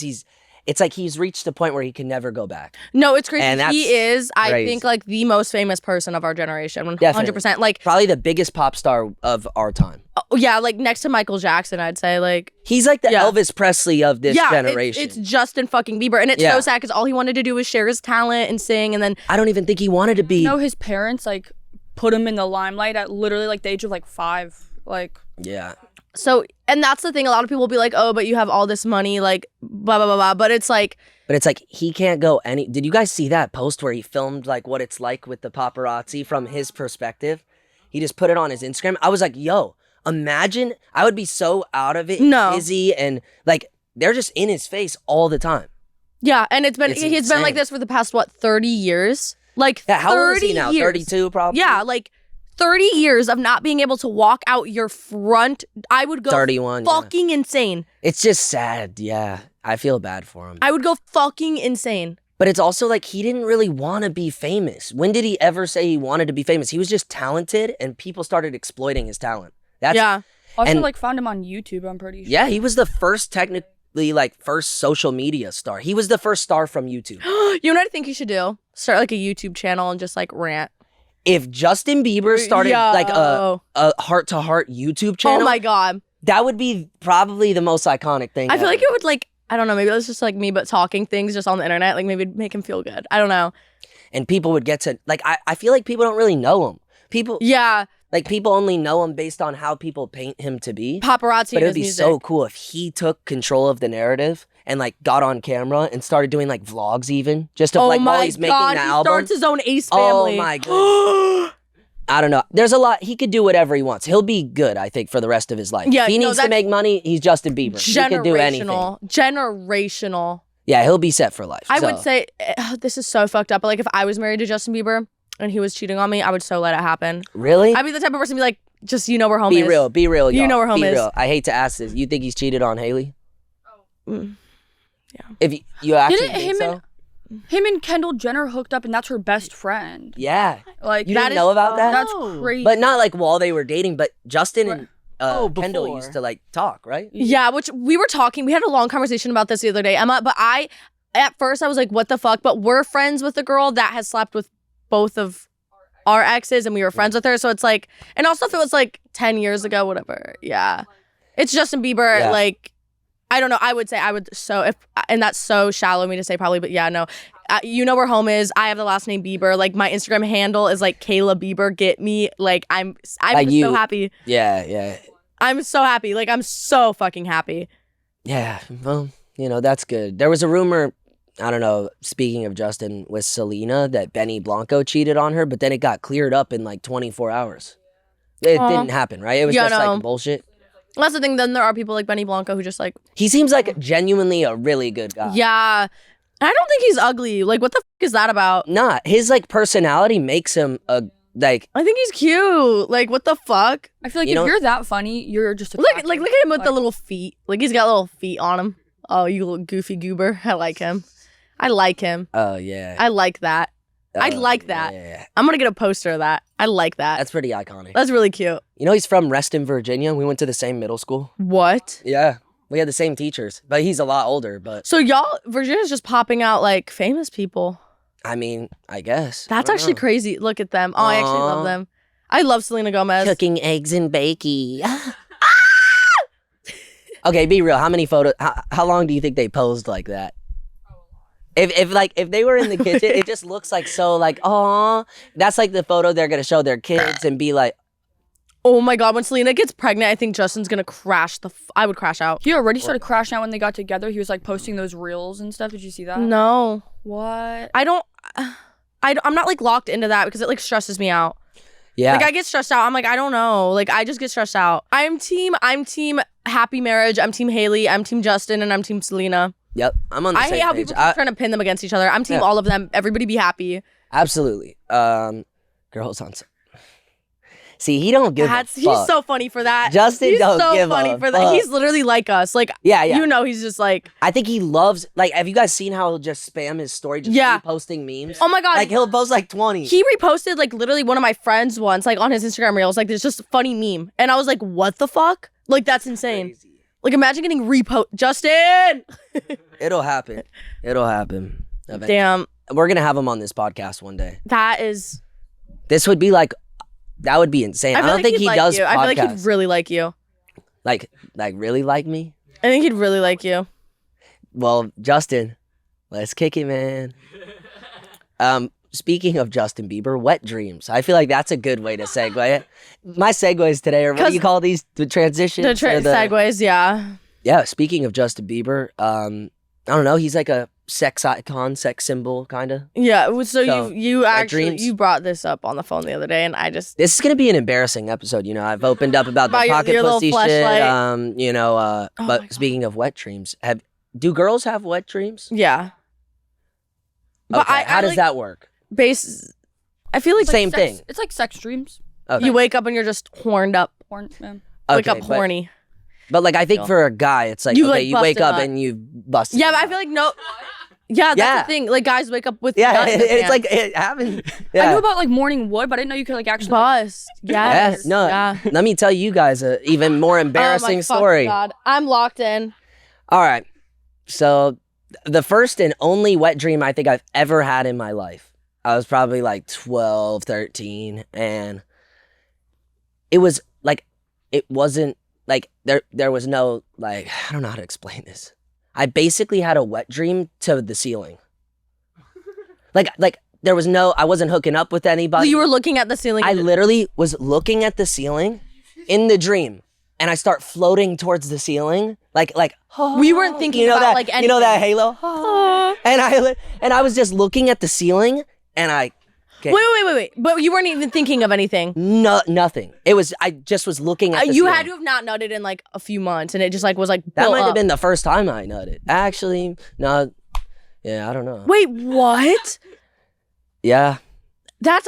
it's like he's reached a point where he can never go back. No, it's crazy. And that's he is, I crazy. think, like the most famous person of our generation. 100%. Definitely. Like Probably the biggest pop star of our time. yeah, like next to Michael Jackson, I'd say. Like He's like the Elvis Presley of this generation. It's Justin fucking Bieber, and it's so sad because all he wanted to do was share his talent and sing, and then I don't even think he wanted to be. No, his parents like put him in the limelight at literally like the age of like 5. Like Yeah. so, and that's the thing. A lot of people will be like, "Oh, but you have all this money, like blah blah blah blah." But it's like he can't go any. Did you guys see that post where he filmed like what it's like with the paparazzi from his perspective? He just put it on his Instagram. I was like, yo, imagine. I would be so out of it. No. Dizzy and like they're just in his face all the time. yeah, and he's been insane. like this for the past 30 years? Like Yeah, how old is he 30 now? years. 32 probably? Yeah, like 30 years of not being able to walk out your front. I would go 31. fucking insane. It's just sad. Yeah. I feel bad for him. I would go fucking insane. But it's also like he didn't really want to be famous. When did he ever say he wanted to be famous? He was just talented and people started exploiting his talent. Yeah. also And- like found him on YouTube, I'm pretty sure. Yeah, he was the first first social media star. He was the first star from YouTube. You know what I think you should do? Start like a YouTube channel and just like rant. If Justin Bieber started like a heart-to-heart YouTube channel, Oh my God. that would be probably the most iconic thing I feel like ever. it would like, I don't know, maybe it's just like me, but talking things just on the internet, like maybe it'd make him feel good. I don't know. And people would get to, like, I feel like people don't really know him. People only know him based on how people paint him to be. Paparazzi But it and would be his so music. cool if he took control of the narrative and like got on camera and started doing like vlogs even, just of Oh like while my he's making God, the he album. starts his own Ace Oh family. my God. I don't know. There's a lot. He could do whatever he wants. He'll be good, I think, for the rest of his life. Yeah, if he no, needs to that's make money, he's Justin Bieber. He could do anything. Generational. Yeah, he'll be set for life. I So, would say, this is so fucked up, but like if I was married to Justin Bieber and he was cheating on me, I would so let it happen. Really? I'd be the type of person to be like, just you know where home Be is. real. Be real, y'all. You know where home be is. Real. I hate to ask this. You think he's cheated on Haley? Mm. If you actually Didn't think him so? Him and Kendall Jenner hooked up and that's her best friend. Yeah. Like You That didn't is know about that? that's Oh. crazy. But not like while they were dating, but Justin and Kendall before. used to like talk, right? Yeah, which we were talking. We had a long conversation about this the other day, Emma. But at first I was like, what the fuck? But we're friends with a girl that has slept with both of our exes and we were friends with her. So it's like, and also if it was like 10 years ago, whatever. Yeah. It's Justin Bieber. Yeah. Like, I don't know. I would say and that's so shallow of me to say probably, but yeah, no. You know where home is. I have the last name Bieber. Like my Instagram handle is like Kayla Bieber. Get me. Like I'm Like so happy. Yeah. I'm so happy. Like I'm so fucking happy. Yeah. Well, that's good. There was a rumor, I don't know, speaking of Justin, with Selena that Benny Blanco cheated on her, but then it got cleared up in like 24 hours. It didn't happen, right? It was Yeah, just no. like bullshit. That's the thing. Then there are people like Benny Blanco who just like, He seems like genuinely a really good guy. yeah. And I don't think he's ugly. Like, what the fuck is that about? Nah, his like personality makes him a like. I think he's cute. Like, what the fuck? I feel like You know- if you're that funny, you're just Look at attractive. him with the little feet. Like, he's got little feet on him. Oh, you little goofy goober. I like him. I like him. Oh yeah. I like that. I Oh, like that. Yeah. I'm gonna get a poster of that. I like that. That's pretty iconic. That's really cute. He's from Reston, Virginia. We went to the same middle school. What? Yeah. We had the same teachers, but he's a lot older. But So y'all, Virginia's just popping out like famous people. I mean, I guess. That's I don't actually know. crazy. Look at them. Oh, I actually Aw. love them. I love Selena Gomez. Cooking eggs and bakey. Okay, be real. How many photos? How long do you think they posed like that? If they were in the kitchen, it just looks like so like, oh, that's like the photo they're gonna show their kids and be like, Oh my God, when Selena gets pregnant, I think Justin's gonna crash I would crash out. He already started crashing out when they got together. He was like posting those reels and stuff. Did you see that? No. What? I'm not like locked into that because it like stresses me out. yeah, Like I get stressed out. I'm like, I don't know. Like I just get stressed out. I'm team happy marriage. I'm team Haley. I'm team Justin and I'm team Selena. yep, I'm on the I same hate how page. people keep trying to pin them against each other. I'm team Yeah. all of them. Everybody be happy. Absolutely. Girls on. See, he don't give a fuck. He's so funny for that. Justin he's don't so give funny a for that. fuck. He's literally like us. Like Yeah. he's just like, I think he loves, like, have you guys seen how he'll just spam his story, just Yeah. posting memes? oh my God. Like, he'll post like 20. He reposted like literally one of my friends once, like on his Instagram reels, like there's just a funny meme. And I was like, what the fuck? Like that's insane. Crazy. Like imagine getting repost. Justin. It'll happen. It'll happen. Eventually. Damn. We're gonna have him on this podcast one day. That is. This would be like, that would be insane. I don't think he does podcasts. I feel like he'd really like you. Like really like me? I think he'd really like you. Well, Justin, let's kick it, man. Speaking of Justin Bieber, wet dreams. I feel like that's a good way to segue. My segues today are, what do you call these? The transitions? Segues, yeah. Yeah, speaking of Justin Bieber, I don't know, he's like a sex icon, sex symbol, kind of. Yeah, so you actually, dreams. you brought this up on the phone the other day, and I just... This is going to be an embarrassing episode, you know. I've opened up about the pocket your pussy shit, you know, but speaking of wet dreams, do girls have wet dreams? Yeah. But how does that work? I feel like same thing. It's like sex dreams. Okay. You wake up and you're just horned up. Wake up horny. But like, I think for a guy, it's like, you wake up and you busted. Yeah, but I feel like no. Yeah, that's the thing. Like guys wake up with it's like it happened. Yeah. I knew about like morning wood, but I didn't know you could like actually bust. Yes. No. Let me tell you guys a even more embarrassing story. God, I'm locked in. All right. So the first and only wet dream I think I've ever had in my life. I was probably like 12, 13, and it was like, it wasn't like, there was no, like, I don't know how to explain this. I basically had a wet dream to the ceiling. Like there was I wasn't hooking up with anybody. You were looking at the ceiling. I literally was looking at the ceiling in the dream, and I start floating towards the ceiling, like. We weren't thinking about that, like anything. You know that Halo? And I was just looking at the ceiling, and I. Wait. But you weren't even thinking of anything. No, nothing. I just was looking at the You ceiling. had to have not nutted in like a few months, and it just like was like that might up. have been the first time I nutted. Actually, no. Yeah, I don't know. Wait, what? Yeah. That's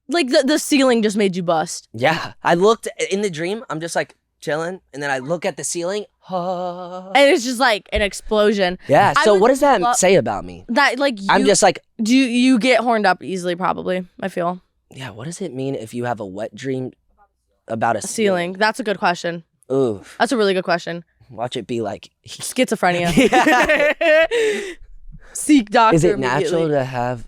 like the ceiling just made you bust. Yeah. I looked in the dream. I'm just like chilling, and then I look at the ceiling. And it's just like an explosion. Yeah. So what does that say about me? That like I'm just like. Do you get horned up easily? Probably. I feel. Yeah. What does it mean if you have a wet dream about a ceiling? That's a good question. Ooh. That's a really good question. Watch it be like schizophrenia. Seek doctor. Is it natural to have?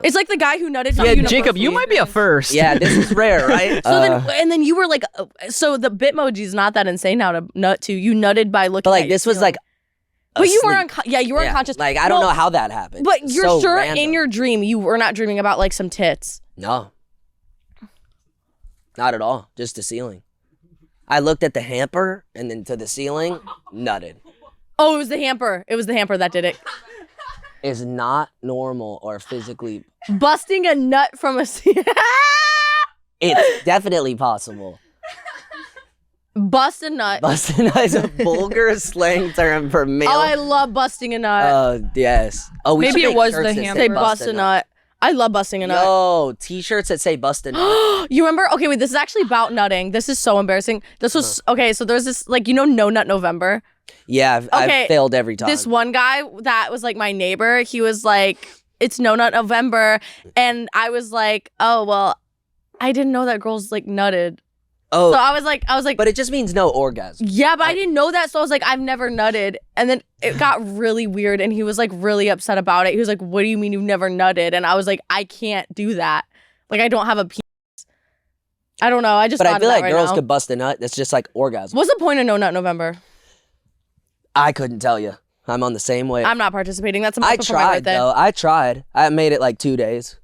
It's like the guy who nutted. Yeah, Jacob, you might be a first. Yeah, this is rare, right? So then you were like, so the Bitmoji is not that insane now to nut to. You nutted by looking. But like at this was ceiling. like. But you were you were unconscious. Like I don't know how that happened. But you're so sure random. in your dream you were not dreaming about like some tits. No. Not at all. Just the ceiling. I looked at the hamper and then to the ceiling, nutted. Oh, it was the hamper. It was the hamper that did it. Is not normal or physically busting a nut from a ceiling. It's definitely possible. Bust a nut. Bust a nut is a vulgar slang term for male. Oh, I love busting a nut. Oh, yes. Oh, maybe it was the hamper. Say bust a nut. I love busting a nut. Yo, t-shirts that say bust a nut. You remember? Okay, wait, this is actually about nutting. This is so embarrassing. This was, okay, so there's this, like, you know, No Nut November? Yeah, I've failed every time. This one guy that was like my neighbor, he was like, it's No Nut November. And I was like, oh, well, I didn't know that girls like nutted. Oh. So I was like, but it just means no orgasm. Yeah, but I didn't know that. So I was like, I've never nutted. And then it got really weird. And he was like really upset about it. He was like, what do you mean you've never nutted? And I was like, I can't do that. Like, I don't have a penis. I don't know. I just But I thought feel of that like right girls now. could bust a nut. That's just like orgasm. What's the point of No Nut November? I couldn't tell you. I'm on the same way. I'm not participating. That's a month I before my tried birthday. though. I tried. I made it like 2 days.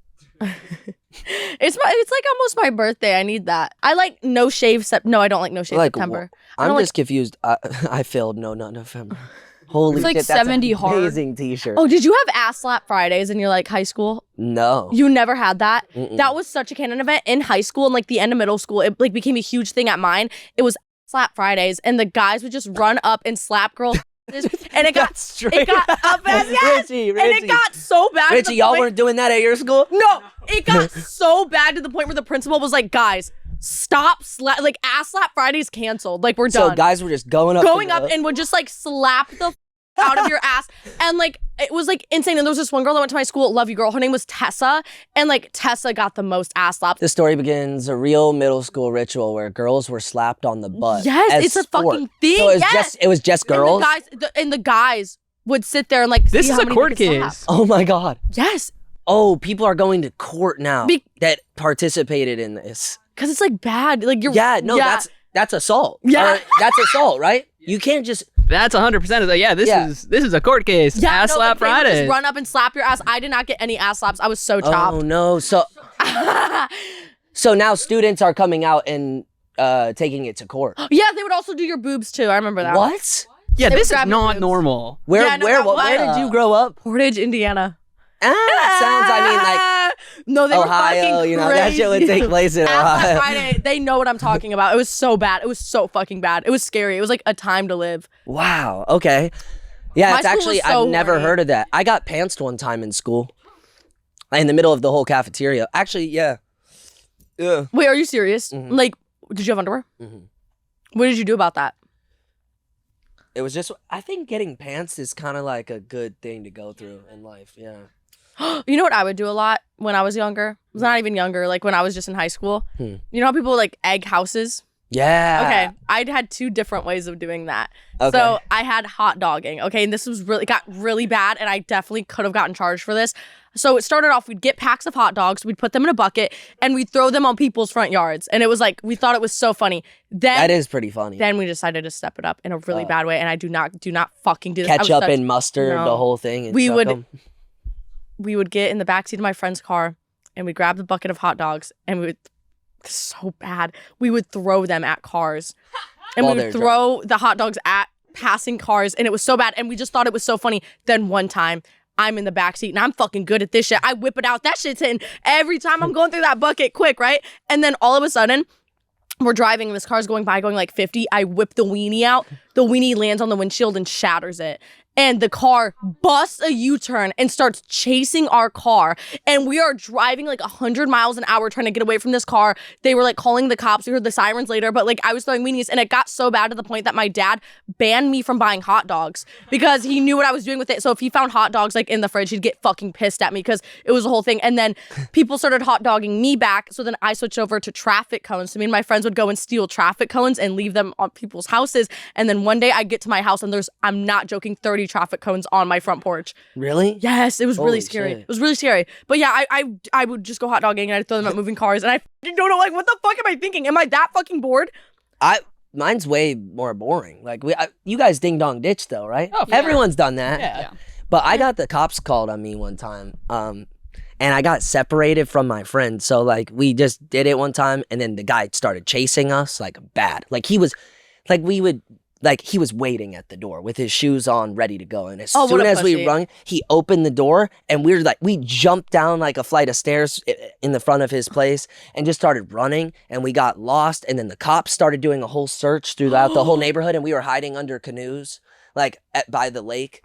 It's like almost my birthday. I need that. I like no shave. No, I don't like no shave Like, September. I'm just confused. I failed No Nut November. Holy It's like shit, that's 70 an hard. amazing t-shirt. Oh, did you have ass slap Fridays in your like high school? No. You never had that? Mm-mm. That was such a canon event in high school and like the end of middle school. It like became a huge thing at mine. It was slap Fridays, and the guys would just run up and slap girls. And it got up as Richie. and it got so bad. Richie, y'all weren't doing that at your school? No, it got so bad to the point where the principal was like, "Guys, stop like ass slap Fridays canceled. Like we're done." So guys were just going up and would just like slap the out of your ass, and like it was like insane. And there was this one girl that went to my school, love you girl. Her name was Tessa. And like Tessa got the most ass slapped. The story begins a real middle school ritual where girls were slapped on the butt. Yes, as it's a sport. fucking thing. So yes. it was just girls? And the guys would sit there and like This see is how a many court they could slap. case. Oh my God. Yes. Oh, people are going to court now that participated in this. Because it's like bad. Like you're That's assault. Yeah. Or that's assault, right? You can't just That's 100%. Yeah, this is a court case. Ass slap like, they would Friday. just run up and slap your ass. I did not get any ass slaps. I was so chopped. Oh no. So now students are coming out and taking it to court. Yeah, they would also do your boobs too. I remember that. What? Yeah, They this would is grab your not boobs. normal. Where did you grow up? Portage, Indiana. Sounds, I mean, like no, they Ohio, were fucking you know, crazy. that shit would take place in Ass Slap Ohio. Friday, they know what I'm talking about. It was so bad. It was so fucking bad. It was scary. It was like a time to live. Wow. Okay. Yeah, My it's school actually was so I've never horny. heard of that. I got pantsed one time in school, in the middle of the whole cafeteria. Actually, yeah. Yeah. Wait, are you serious? Mhm. Like, did you have underwear? Mhm. What did you do about that? It was just. I think getting pantsed is kind of like a good thing to go through in life. Yeah. You know what I would do a lot when I was younger? I was not even younger, like when I was just in high school. You know how people like egg houses? Yeah. Okay, I'd had two different ways of doing that. Okay. So I had hot dogging, okay, and this was got really bad, and I definitely could have gotten charged for this. So it started off, we'd get packs of hot dogs, we'd put them in a bucket, and we'd throw them on people's front yards. And it was like, we thought it was so funny. That is pretty funny. Then we decided to step it up in a really bad way, and I do not fucking do this. I was Ketchup such- and mustard, No. the whole thing. And We chuck would- 'em. We would get in the backseat of my friend's car, and we'd grab the bucket of hot dogs, and we would, so bad, we would throw them at cars. And While we they're would throw the hot dogs at passing cars, and it was so bad, and we just thought it was so funny. Then one time, I'm in the backseat, and I'm fucking good at this shit. I whip it out. That shit's hitting every time I'm going through that bucket quick, right? And then all of a sudden, we're driving, and this car's going by, going like 50. I whip the weenie out. The weenie lands on the windshield and shatters it. And the car busts a U-turn and starts chasing our car. And we are driving like 100 miles an hour trying to get away from this car. They were like calling the cops. We heard the sirens later, but like I was throwing weenies, and it got so bad to the point that my dad banned me from buying hot dogs because he knew what I was doing with it. So if he found hot dogs like in the fridge, he'd get fucking pissed at me because it was a whole thing. And then people started hot dogging me back. So then I switched over to traffic cones. So me and my friends would go and steal traffic cones and leave them on people's houses. And then one day I get to my house and there's, I'm not joking, 30 traffic cones on my front porch. Really? Yes, it was really Holy scary. shit. It was really scary. But yeah, I would just go hot dogging and I'd throw them at moving cars, and I fucking don't know, like, what the fuck am I thinking? Am I that fucking bored? Mine's way more boring. Like you guys ding dong ditch though, right? Oh, yeah. Everyone's done that. Yeah. But I got the cops called on me one time. And I got separated from my friend. So like we just did it one time, and then the guy started chasing us like bad. Like he was he was waiting at the door with his shoes on, ready to go. And as Oh, what soon a as we pussy. rung, he opened the door, and we jumped down like a flight of stairs in the front of his place and just started running, and we got lost. And then the cops started doing a whole search throughout the whole neighborhood, and we were hiding under canoes, like by the lake.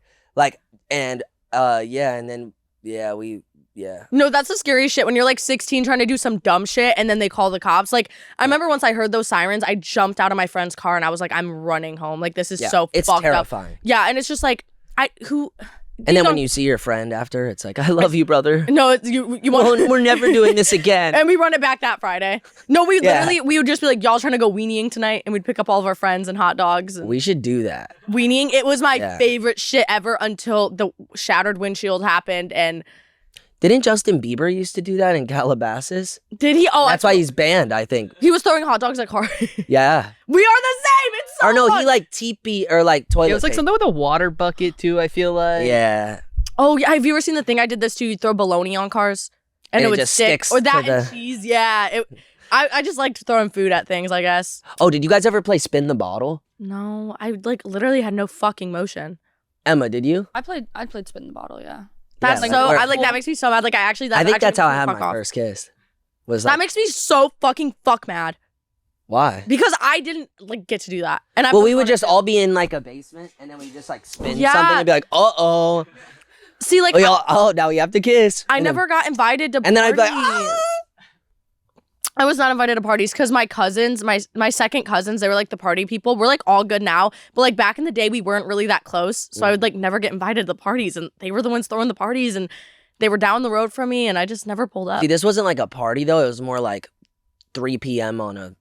No, that's the scariest shit when you're like 16 trying to do some dumb shit and then they call the cops. Like, I remember once I heard those sirens, I jumped out of my friend's car and I was like, I'm running home. Like, this is so it's fucked terrifying. up. Yeah, and it's just like, And then when you see your friend after, it's like, I love you, brother. No, it's, you want... We're never doing this again. And we run it back that Friday. No, we Yeah. literally, we would just be like, y'all trying to go weenieing tonight? And we'd pick up all of our friends and hot dogs. And We should do that. weenieing, it was my Yeah. favorite shit ever until the shattered windshield happened. And Didn't Justin Bieber used to do that in Calabasas? did he? Oh, That's why he's banned, I think. he was throwing hot dogs at cars. Yeah. We are the same. It's so Or no, fun. he like teepee or like toilet It was like paper. something with a water bucket too, I feel like. Yeah. Oh, yeah. Have you ever seen the thing I did this too? You throw bologna on cars and And it it would just stick. sticks Or that to and the- cheese. Yeah. I just liked throwing food at things, I guess. Oh, did you guys ever play Spin the Bottle? No, I like literally had no fucking motion. Emma, did you? I played Spin the Bottle, yeah. That's like, so, where- I like, that makes me so mad. Like, I think that's how I had my first kiss. Was That like, makes me so fucking fuck mad. why? Because I didn't like get to do that. And I Well, we would just all be in like a basement, and then we just like spin Yeah. something and be like, uh-oh. see, like, Now we have to kiss. I And then- never got invited to And then I'd be like, parties. I was not invited to parties because my cousins, my second cousins, they were like the party people. We're like all good now, but like back in the day, we weren't really that close. So I would like never get invited to the parties, and they were the ones throwing the parties, and they were down the road from me, and I just never pulled up. See, this wasn't like a party though. It was more like 3 p.m. on a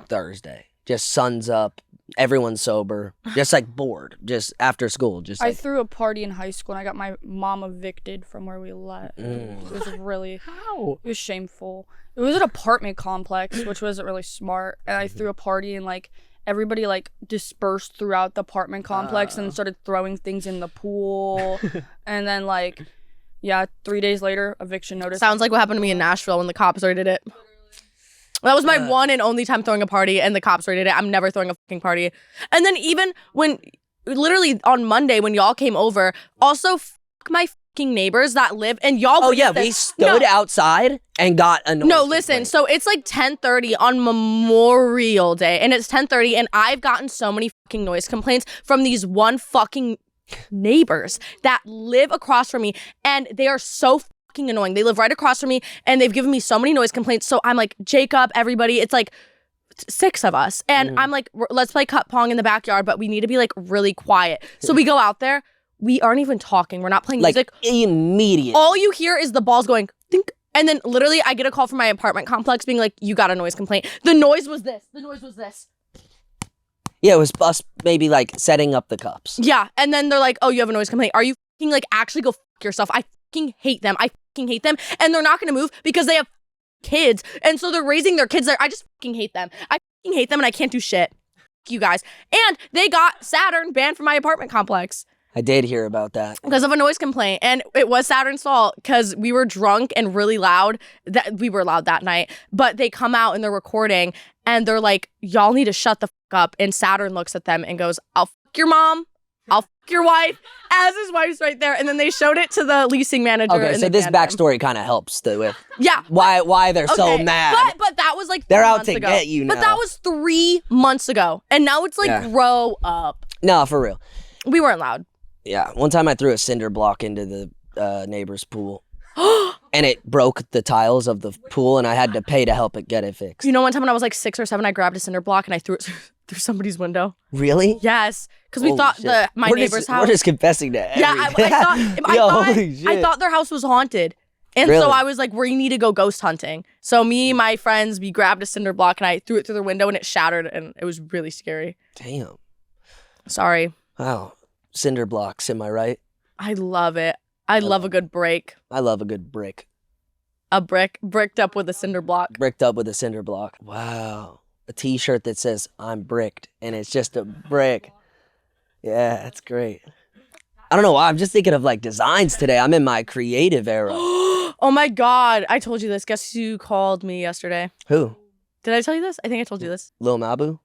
Thursday. Just sun's up, everyone's sober, just like bored, just after school. Just I like, threw a party in high school and I got my mom evicted from where we lived. It was really How? It was shameful. It was an apartment complex, which wasn't really smart. And I threw a party and like everybody like dispersed throughout the apartment complex and started throwing things in the pool. And then like, yeah, 3 days later, eviction notice. Sounds like what happened to me in Nashville when the cops raided it. That was my one and only time throwing a party, and the cops raided it. I'm never throwing a fucking party. And then even when, literally on Monday when y'all came over, also fuck my fucking neighbors that live, and y'all. oh yeah, we stood outside and got a noise. No, listen. So it's like 10:30 on Memorial Day, and it's 10:30, and I've gotten so many fucking noise complaints from these one fucking neighbors that live across from me, and they are so fucking annoying. They live right across from me, and they've given me so many noise complaints. So I'm like, Jacob, everybody, it's like 6 of us, and I'm like, let's play cup pong in the backyard, but we need to be like really quiet. So we go out there. We aren't even talking. We're not playing music. Immediate. All you hear is the balls going think. And then literally I get a call from my apartment complex being like, you got a noise complaint. The noise was this. The noise was this. Yeah, it was us maybe like setting up the cups. Yeah. And then they're like, oh, you have a noise complaint. Are you fucking like actually go fuck yourself? I fucking hate them. I fucking hate them. And they're not going to move because they have kids. And so they're raising their kids there. I just fucking hate them. I fucking hate them and I can't do shit. Fuck you guys. And they got Saturn banned from my apartment complex. I did hear about that. Because of a noise complaint. And it was Saturn's fault because we were drunk and really loud. We were loud that night. But they come out and they're recording and they're like, y'all need to shut the fuck up. And Saturn looks at them and goes, I'll fuck your mom. I'll fuck your wife. As his wife's right there. And then they showed it to the leasing manager. Okay, so this backstory kind of helps with why they're so mad. But that was like 3 they're out months to ago. get you now. But that was 3 months ago. And now it's like, grow up. No, for real. We weren't loud. Yeah, one time I threw a cinder block into the neighbor's pool. And it broke the tiles of the pool, and I had to pay to help it get it fixed. You know, one time when I was like 6 or 7, I grabbed a cinder block and I threw it through somebody's window. Really? Yes, because we thought my neighbor's house. We're just confessing to everything. I thought their house was haunted. And Really? so I was like, we need to go ghost hunting. So me, my friends, we grabbed a cinder block and I threw it through the window and it shattered and it was really scary. Damn. Sorry. Wow. Cinder blocks, am I right? I love it. I love a good break. I love a good brick. A bricked up with a cinder block. Bricked up with a cinder block. Wow. A t-shirt that says, I'm bricked, and it's just a brick. Yeah, that's great. I don't know why. I'm just thinking of like designs today. I'm in my creative era. Oh my God. I told you this. Guess who called me yesterday? Who? Did I tell you this? I think I told you this. Lil Mabu?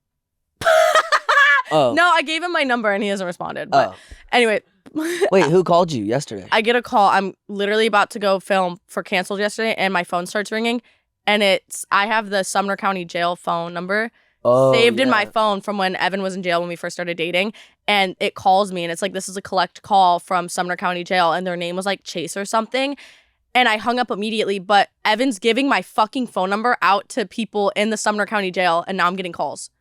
Oh. No, I gave him my number and he hasn't responded. But anyway. Wait, who called you yesterday? I get a call. I'm literally about to go film for Canceled yesterday and my phone starts ringing. And I have the Sumner County Jail phone number saved in my phone from when Evan was in jail when we first started dating. And it calls me and it's like, this is a collect call from Sumner County Jail. And their name was like Chase or something. And I hung up immediately. But Evan's giving my fucking phone number out to people in the Sumner County Jail. And now I'm getting calls.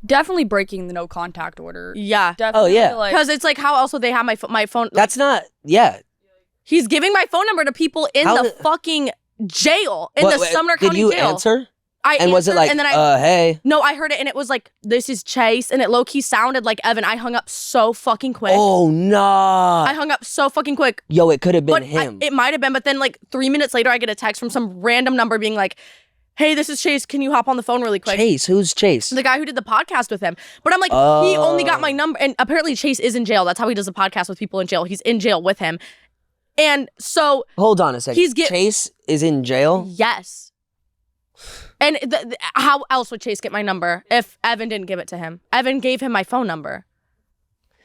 Definitely breaking the no contact order. Yeah. Definitely, Because it's like, how else would they have my phone? That's not, yeah. He's giving my phone number to people in the fucking jail, in the Sumner County Jail. Did you answer? I and was it like, and then hey? No, I heard it and it was like, this is Chase. And it low-key sounded like Evan. I hung up so fucking quick. Oh, nah. I hung up so fucking quick. Yo, it could have been him. It might have been, but then like 3 minutes later, I get a text from some random number being like, hey, this is Chase. Can you hop on the phone really quick? Chase? Who's Chase? The guy who did the podcast with him. But I'm like, he only got my number. And apparently Chase is in jail. That's how he does the podcast with people in jail. He's in jail with him. And so... Hold on a second. Chase is in jail? Yes. And how else would Chase get my number if Evan didn't give it to him? Evan gave him my phone number.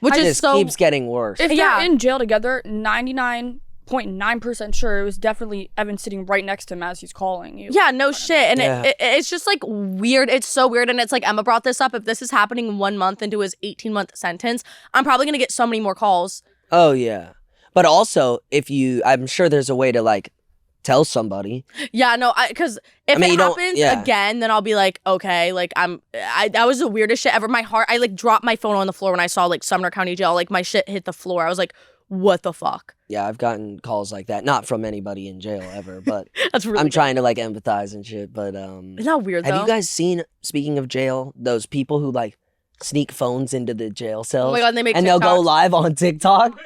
Which is so... keeps getting worse. If they're in jail together, 99.9% sure it was definitely Evan sitting right next to him as he's calling you. Yeah, no shit. And it's just like weird. It's so weird. And it's like Emma brought this up. If this is happening 1 month into his 18-month sentence, I'm probably going to get so many more calls. Oh, yeah. But also, I'm sure there's a way to like tell somebody. Yeah, no, because if it happens again, then I'll be like, okay, like that was the weirdest shit ever. My heart, I like dropped my phone on the floor when I saw like Sumner County Jail. Like my shit hit the floor. I was like, what the fuck? Yeah, I've gotten calls like that, not from anybody in jail ever, but That's really I'm trying to like empathize and shit. But Isn't that weird? have though? you guys seen? Speaking of jail, those people who like sneak phones into the jail cells. Oh my god, and they make and they'll go TikToks. live on TikTok.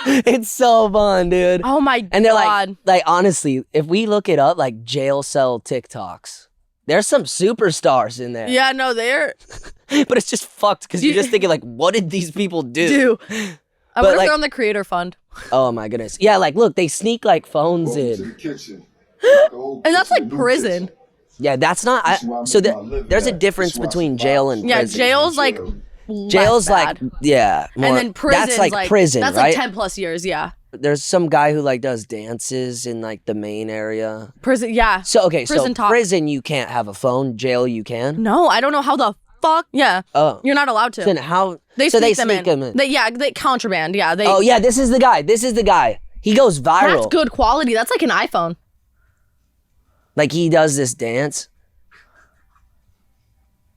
It's so fun, dude. Oh my god. And they're like honestly, if we look it up, like jail cell TikToks, there's some superstars in there. Yeah, no, they're But it's just fucked because you're just thinking like, what did these people do? I wonder if they're on the creator fund. Oh my goodness. Yeah, like look, they sneak like phones To in. the kitchen. And that's like prison. Yeah, that's not. There's a difference between jail and Yeah, prison. jail's like Jail's less like bad. more, And then prison's that's like prison, that's right? like 10 plus years, yeah. There's some guy who like does dances in like the main area. Prison, yeah. So okay, Prison talk. prison you can't have a phone. Jail you can. No, I don't know how the fuck. Yeah. Oh, You're not allowed to. then how? They so sneak they them sneak in. them in. They contraband, yeah. They, Oh yeah, this is the guy. This is the guy. He goes viral. That's good quality. That's like an iPhone. Like he does this dance.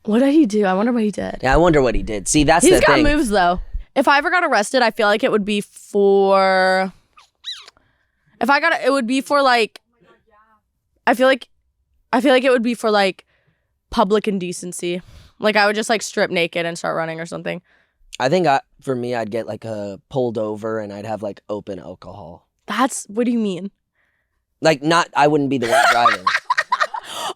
What did he do? I wonder what he did. Yeah, I wonder what he did. See, that's He's the got thing. moves though. If I ever got arrested, I feel like it would be for. It would be for like. I feel like it would be for like, public indecency. Like I would just like strip naked and start running or something. I think for me, I'd get like pulled over and I'd have like open alcohol. What do you mean? Like I wouldn't be the one driving.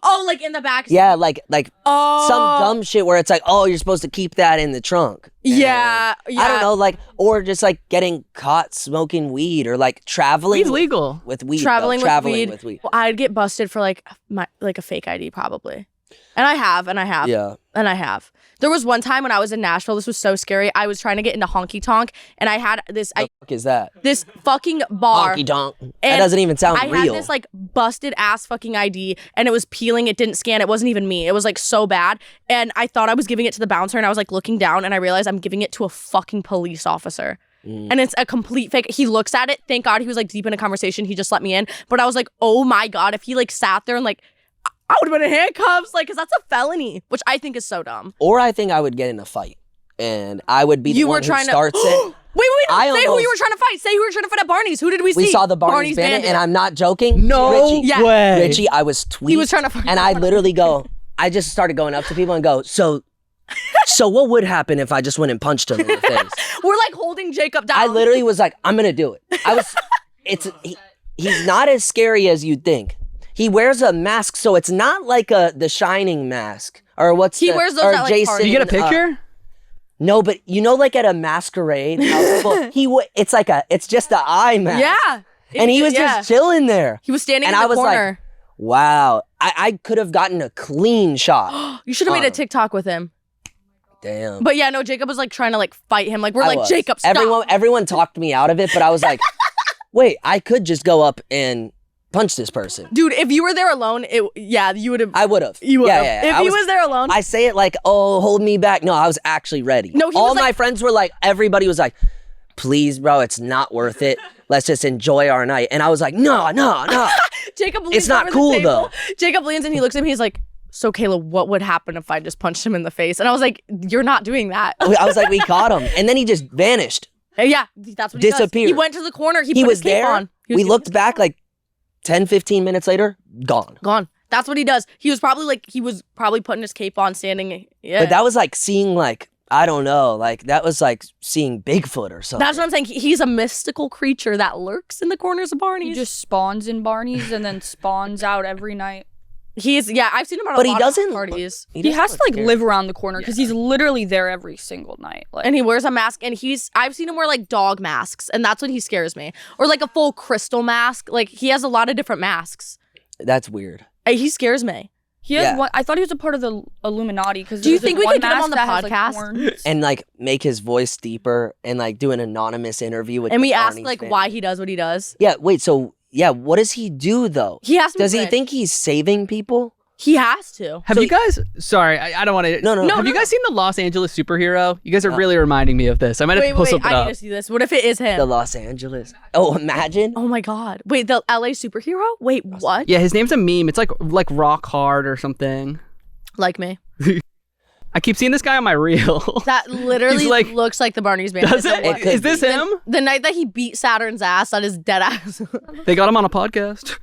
Oh, like in the back. Yeah, like Oh. some dumb shit where it's like, oh, you're supposed to keep that in the trunk. Yeah. I don't know, like, or just like getting caught smoking weed or like traveling. Weed's legal. With weed. Traveling traveling with weed. Well, I'd get busted for like a fake ID probably. And I have. Yeah. And I have. There was one time when I was in Nashville. This was so scary. I was trying to get into honky tonk, and I had this. What the fuck is that? This fucking bar. Honky tonk. That And doesn't even sound I real. had this like busted ass fucking ID, and it was peeling. It didn't scan. It wasn't even me. It was like so bad, and I thought I was giving it to the bouncer, and I was like looking down, and I realized I'm giving it to a fucking police officer. And it's a complete fake. He looks at it. Thank God he was like deep in a conversation. He just let me in. But I was like, oh my God, if he like sat there and like. I would have been in handcuffs, like, because that's a felony, which I think is so dumb. Or I think I would get in a fight, and I would be the one who starts it. Wait, say who you were trying to fight. Say who you were trying to fight at Barney's. Who did we see? We saw the Barney's Bandit, and I'm not joking. No Richie, Yeah. way. Richie, I was tweaked. He was trying to fight. And I literally I just started going up to people and go, so what would happen if I just went and punched him in the face? We're like holding Jacob down. I literally was like, I'm gonna do it. He's not as scary as you'd think. He wears a mask, so it's not like the Shining mask or He wears those at, like, Jason. parties. Did you get a picture? No, but you know, like at a masquerade, how people, it's just an eye mask. Yeah. And he was just chilling there. He was standing And in the I was corner. like, wow, I could have gotten a clean shot. You should have made a TikTok with him. Damn. But yeah, no, Jacob was like trying to like fight him. Like we're like, was. Jacob, stop. Everyone talked me out of it, but I was like, wait, I could just go up and punch this person. Dude, if you were there alone, you would have. I would have. You would have. Yeah. If he was there alone. I say it like, oh, hold me back. No, I was actually ready. No, he all was my like- friends were like, everybody was like, please, bro, it's not worth it. Let's just enjoy our night. And I was like, no. Jacob leans It's not over the cool, table. though. Jacob leans and he looks at me. He's like, so Kayla, what would happen if I just punched him in the face? And I was like, you're not doing that. I was like, we caught him. And then he just vanished. Yeah, that's what he does. Disappeared. He went to the corner. He He put was his cape there. on. We looked back like 10, 15 minutes later, gone. Gone. That's what he does. He was probably putting his cape on, standing. Yeah. But that was like seeing like, I don't know, like that was like seeing Bigfoot or something. That's what I'm saying. He's a mystical creature that lurks in the corners of He Barney's. just spawns in Barney's and then spawns out every night. I've seen him at But a he lot doesn't of parties. He doesn't has to look like scary. live around the corner because he's literally there every single night. Like, And he wears a mask, and I've seen him wear like dog masks, and that's when he scares me. Or like a full crystal mask. Like he has a lot of different masks. That's weird. He scares me. he has Yeah. one. I thought he was a part of the Illuminati because Do you think we could get him on the podcast? And like make his voice deeper and like do an anonymous interview with And we the ask Barney's like family. why he does what he does. Yeah, wait, so yeah, what does he do though? He has to be Does he rich. think he's saving people? He has to. Have you guys? Sorry, I don't want to. No. Have you guys seen the Los Angeles superhero? You guys are really reminding me of this. I might have to pull something I up. need to see this. What if it is him? The Los Angeles. Oh, imagine. Oh my God. Wait, the LA superhero? Wait, what? Yeah, his name's a meme. It's like rock hard or something. Like me. I keep seeing this guy on my reel. That literally like- looks like the Barney's band. Does it? It could Is this be. him? The night that he beat Saturn's ass, that is dead ass. They got him on a podcast.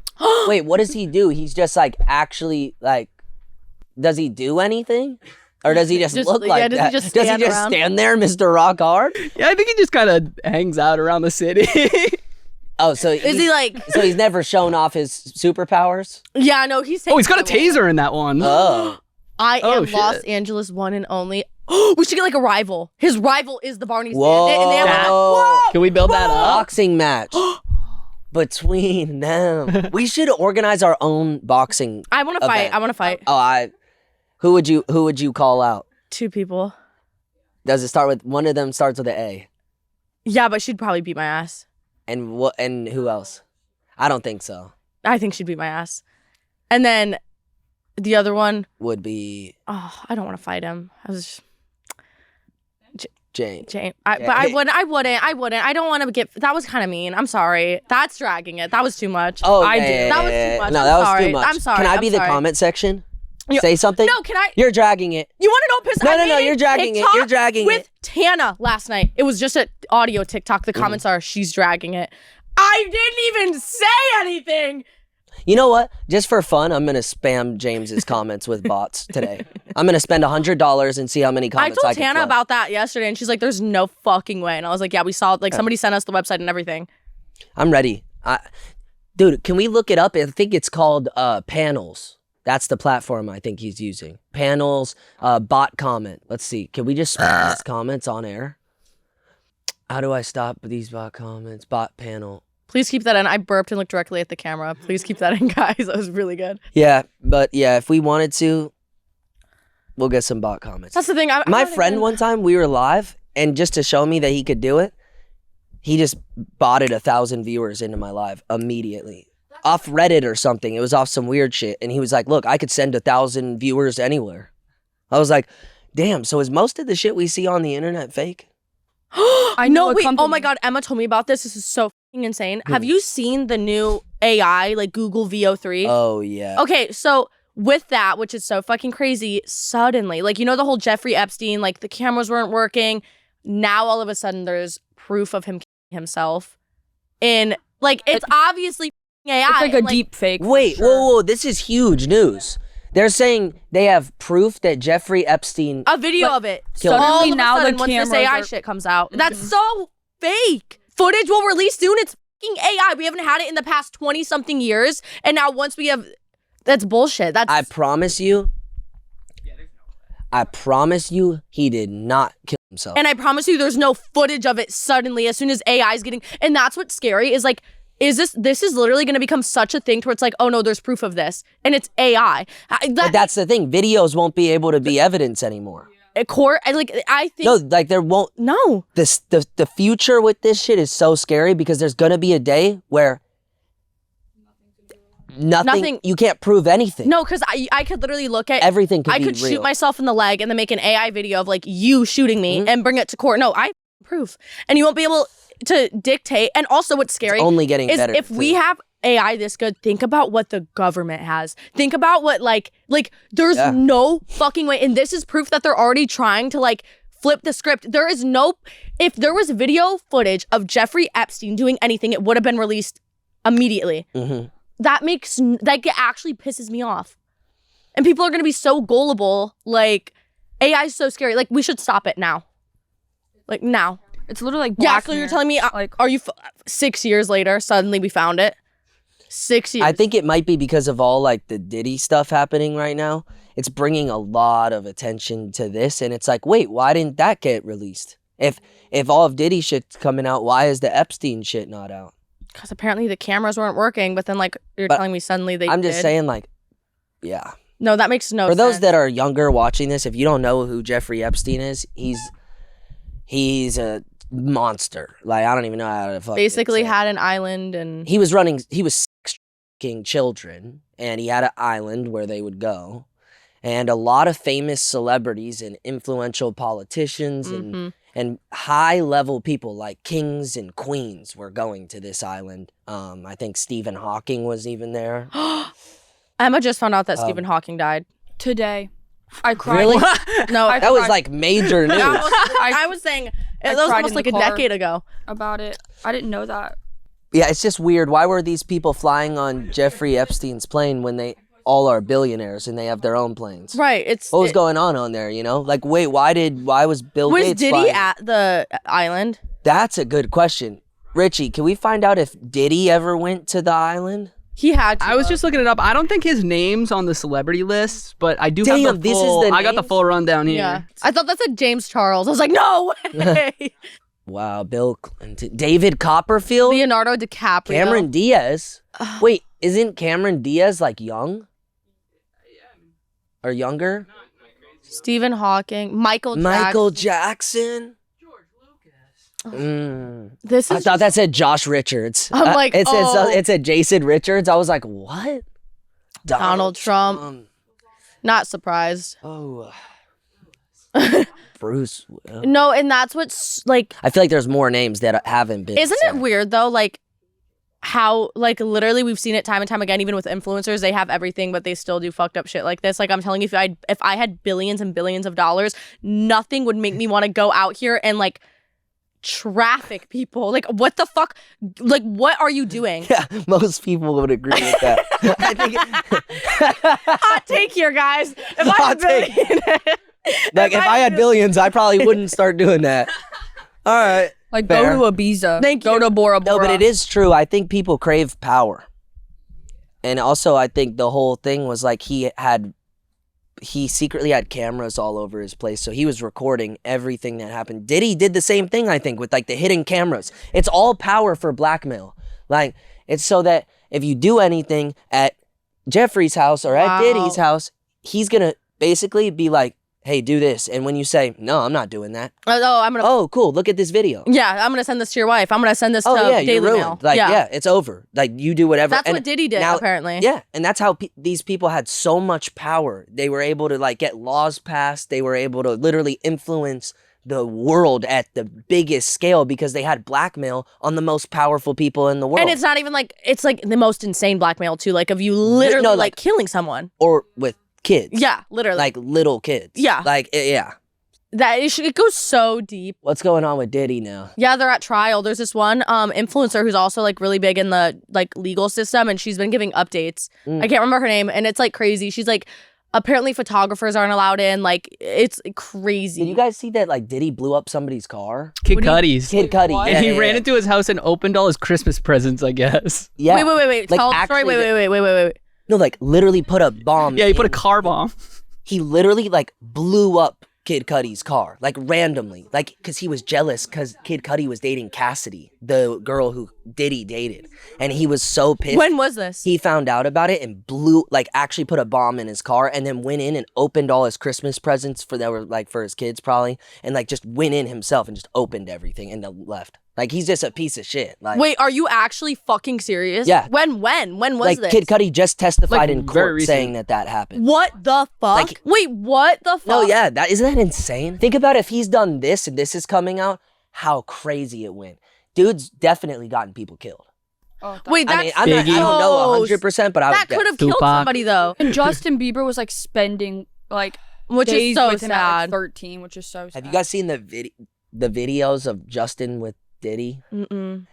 Wait, what does he do? He's just like actually like. Does he do anything? Or does he just look like does that? he just does he stand just around? stand there, Mr. Rock Hard? Yeah, I think he just kind of hangs out around the city. Oh, so Is he like? so he's never shown off his superpowers? Yeah, no, he's. Oh, he's got a taking taser in that one. Oh. I am shit. Los Angeles one and only. We should get like a rival. His rival is the Barney's Whoa. Bandit, and they have like, Whoa. Can we build that up? Boxing match between them. We should organize our own boxing. I want to fight. event. I want to fight. Oh, who would you call out? 2 people. Does it start with one of them starts with an A? Yeah, but she'd probably beat my ass. And what and who else? I don't think so. I think she'd beat my ass. And then the other one, Would be I don't want to fight him. I was Jane. Jane. But I wouldn't. I don't want to get. That was kind of mean. I'm sorry. That's dragging it. That was too much. Oh, I yeah, did. yeah, That was yeah, too much. No, I'm that was sorry. too much. I'm sorry. Can I I'm be the sorry. comment section? You- Say something? No, can I? You're dragging it. You want to know? Piss? No, I no, no, made a you're dragging it. TikTok You're dragging with it. Tana last night. It was just an audio TikTok. The comments are, she's dragging it. I didn't even say anything. You know what? Just for fun, I'm gonna spam James's comments with bots today. I'm gonna spend $100 and see how many I comments told I can Tana flush. about that yesterday, and she's like, "There's no fucking way." And I was like, "Yeah, we saw. Like, somebody sent us the website and everything." I'm ready. Dude, can we look it up? I think it's called Panels. That's the platform I think he's using. Panels, bot comment. Let's see. Can we just spam these comments on air? How do I stop these bot comments? Bot panel. Please keep that in. I burped and looked directly at the camera. Please keep that in, guys. That was really good. Yeah, but yeah, if we wanted to, we'll get some bot comments. That's the thing. My friend one time, we were live, and just to show me that he could do it, he just botted 1,000 viewers into my live immediately. Off Reddit or something. It was off some weird shit. And he was like, look, I could send 1,000 viewers anywhere. I was like, damn, so is most of the shit we see on the internet fake? I know. No, a wait. Oh company- my God. Emma told me about this. This is so fucking insane. Have you seen the new AI, like Google VO3? Oh, yeah. Okay, so with that, which is so fucking crazy, suddenly, like, you know, the whole Jeffrey Epstein, like, the cameras weren't working. Now, all of a sudden, there's proof of him killing himself. And, like, it's obviously AI. It's like a and, deep fake. for Wait, sure. whoa, this is huge news. They're saying they have proof that Jeffrey Epstein... A video of it. Killed him. All Suddenly of a now the sudden, once this cameras AI are- shit comes out. That's so fake. Footage will release soon. It's fucking AI. We haven't had it in the past 20-something years. And now once we have... That's bullshit. That's... I promise you... I promise you, he did not kill himself. And I promise you, there's no footage of it suddenly as soon as AI is getting... And that's what's scary is like, this is literally going to become such a thing to where it's like, oh no, there's proof of this. And it's AI. But that's the thing. Videos won't be able to be evidence anymore. I think... No, like there won't... No. The future with this shit is so scary because there's going to be a day where nothing... You can't prove anything. No, because I could literally look at... Everything could I be could real. shoot myself in the leg and then make an AI video of like you shooting me Mm-hmm. and bring it to court. No, I proof. And you won't be able to dictate. And also what's scary It's only getting is better, if we too. have AI this good, think about what the government has. Think about what like there's no fucking way. And this is proof that they're already trying to like flip the script. There is no... If there was video footage of Jeffrey Epstein doing anything, it would have been released immediately. Mm-hmm. That it actually pisses me off. And people are going to be so gullible. Like, AI is so scary. Like, we should stop it now. Like, now. It's literally like Yeah, Black so you're Mirror. telling me, like are you 6 years later, suddenly we found it? 6 years. I think it might be because of all like the Diddy stuff happening right now. It's bringing a lot of attention to this, and it's like, wait, why didn't that get released? If all of Diddy shit's coming out, why is the Epstein shit not out? Because apparently the cameras weren't working, but then, like, you're But telling me suddenly they I'm just did. saying, like, yeah. No, that makes no For sense. those that are younger watching this, if you don't know who Jeffrey Epstein is, he's a monster. Like, I don't even know how to fucking Basically say it. had an island and... He was children, and he had an island where they would go. And a lot of famous celebrities and influential politicians and high-level people like kings and queens were going to this island. I think Stephen Hawking was even there. Emma just found out that Stephen Hawking died. Today. I cried. Really? No, That was like major news. I was saying that was cried almost in like the a car. decade ago. About it. I didn't know that. Yeah, it's just weird. Why were these people flying on Jeffrey Epstein's plane when they all are billionaires and they have their own planes? Right. What was going on there, you know? Like, wait, why was Bill Was Gates Diddy flying? at the island? That's a good question. Richie, can we find out if Diddy ever went to the island? He had to. I was just looking it up. I don't think his name's on the celebrity list, but I do Damn, have the this is full. the I got the names? full rundown here. Yeah. I thought that said James Charles. I was like, no way. Wow, Bill Clinton. David Copperfield? Leonardo DiCaprio. Cameron Diaz? Wait, isn't Cameron Diaz like young? Or younger? Stephen Hawking. Michael Jackson? This I is thought that said Josh Richards. I'm like, it said Jason Richards. I was like, what? Donald Trump. Not surprised. Oh. Bruce. Willis. No, and that's what's like. I feel like there's more names that haven't been. Isn't said. it weird though? Like how like literally we've seen it time and time again. Even with influencers, they have everything, but they still do fucked up shit like this. Like I'm telling you, if I had billions and billions of dollars, nothing would make me want to go out here and like traffic people. Like what the fuck? Like what are you doing? Yeah, most people would agree with that. I think Hot take here, guys. If I Hot had take. billions, like if I had billions, I probably wouldn't start doing that. All right. Like, Fair. go to Ibiza. Thank Go you. to Bora Bora. No, but it is true. I think people crave power. And also, I think the whole thing was like he secretly had cameras all over his place. So he was recording everything that happened. Diddy did the same thing, I think, with like the hidden cameras. It's all power for blackmail. Like, it's so that if you do anything at Jeffrey's house or at Diddy's house, he's going to basically be like, hey, do this. And when you say, no, I'm not doing that. Oh, cool. Look at this video. Yeah, I'm gonna send this to your wife. I'm gonna send this to Yeah, you're Daily ruined. Mail. Like, yeah, it's over. Like, you do whatever. That's And what Diddy did, now- apparently. Yeah, and that's how these people had so much power. They were able to, like, get laws passed. They were able to literally influence the world at the biggest scale because they had blackmail on the most powerful people in the world. And it's not even like, it's like the most insane blackmail too. Like of you literally No, like killing someone. Or with kids. Yeah, literally. Like, little kids. Yeah. Like, yeah. It goes so deep. What's going on with Diddy now? Yeah, they're at trial. There's this one influencer who's also like really big in the like legal system, and she's been giving updates. I can't remember her name, and it's like crazy. She's like, apparently photographers aren't allowed in. Like it's crazy. Did you guys see that, like, Diddy blew up somebody's car? Kid Cudi's. Kid Cudi. What? Yeah, And he yeah, ran yeah. into his house and opened all his Christmas presents, I guess. Yeah. Wait. Like, Tell the story. actually, Wait. No, like, literally put a bomb. Yeah, he put a in- car bomb. He literally, like, blew up Kid Cudi's car, like, randomly. Like, because he was jealous because Kid Cudi was dating Cassidy, the girl who Diddy dated. And he was so pissed. When was this? He found out about it and actually put a bomb in his car and then went in and opened all his Christmas presents that were, like, for his kids probably. And, like, just went in himself and just opened everything and then left. Like, he's just a piece of shit. Like, Wait, are you actually fucking serious? Yeah. When was like, this? Kid Cudi just testified Like, in very court recent. saying that happened. What the fuck? Like- Wait, what the fuck? No, yeah, isn't that insane? Think about if he's done this and this is coming out, how crazy it went. Dude's definitely gotten people killed. Oh, Wait, that's I mean, I don't know 100%, but I that would could have killed Tupac. somebody though. and Justin Bieber was like spending like Which is days so with him at like sad. 13, which is so sad. Have you guys seen the videos of Justin with Diddy? Mm-mm.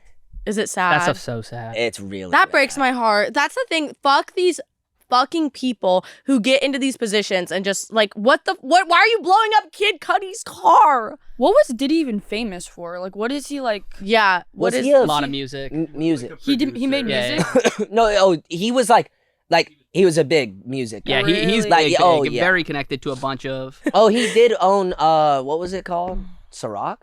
Is it sad? That stuff's so sad. It's really That bad. breaks my heart. That's the thing. Fuck these fucking people who get into these positions and just like, why are you blowing up Kid Cudi's car? What was Diddy even famous for? Like, what is he like? Yeah. Was What is he a A lot of music. music? He made Yeah, music. No, he was like he was a big music guy. Yeah, he's Really? big, Oh, big, yeah. very connected to a bunch of. Oh, he did own what was it called? Ciroc?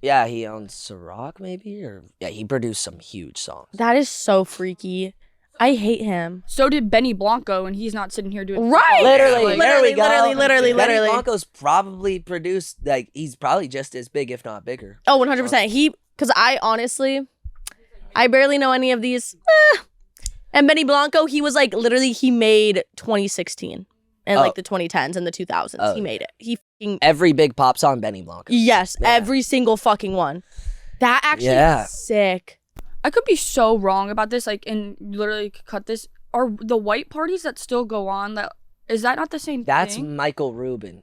Yeah, he owned Ciroc maybe, or yeah, he produced some huge songs. That is so freaky. I hate him. So did Benny Blanco, and he's not sitting here doing Right. Literally, Like, there we go. literally. Benny Blanco's probably produced, like, he's probably just as big, if not bigger. Oh, 100%. Because I honestly, I barely know any of these. And Benny Blanco, he was like literally he made 2016 and like the 2010s and the 2000s. He made it. He fucking Every big pop song, Benny Blanco. yes, every single fucking one. That actually is sick. I could be so wrong about this, like, and literally cut this. Are the white parties that still go on, is that not the same That's thing? Michael Rubin.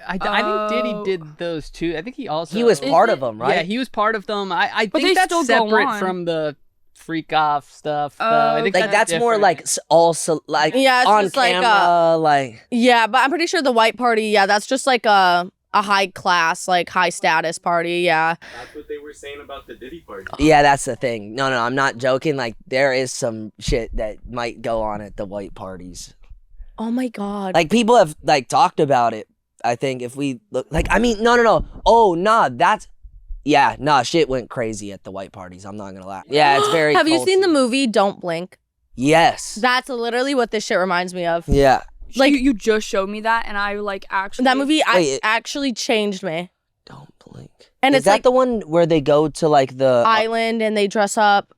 I think Diddy did those too. I think he also... He was part of them, right? Yeah, he was part of them. I But think they that's still go separate on. from the freak off stuff. Though. I think Like that's more different. like also like Yeah, it's on just like, camera, like Yeah, but I'm pretty sure the white party, yeah, that's just like a high class, like high status party, yeah. That's what they were saying about the Diddy party. yeah, that's the thing. No, I'm not joking. Like there is some shit that might go on at the white parties. Oh my god. Like people have like talked about it. I think if we look like I mean no. Oh nah, shit went crazy at the white parties. I'm not gonna lie. Yeah, it's very Have you seen the culty. movie Don't Blink? Yes. That's literally what this shit reminds me of. Yeah. Like you just showed me that, and I like actually That movie Wait, actually changed me. Don't blink. And Is it's that like the one where they go to like the island and they dress up.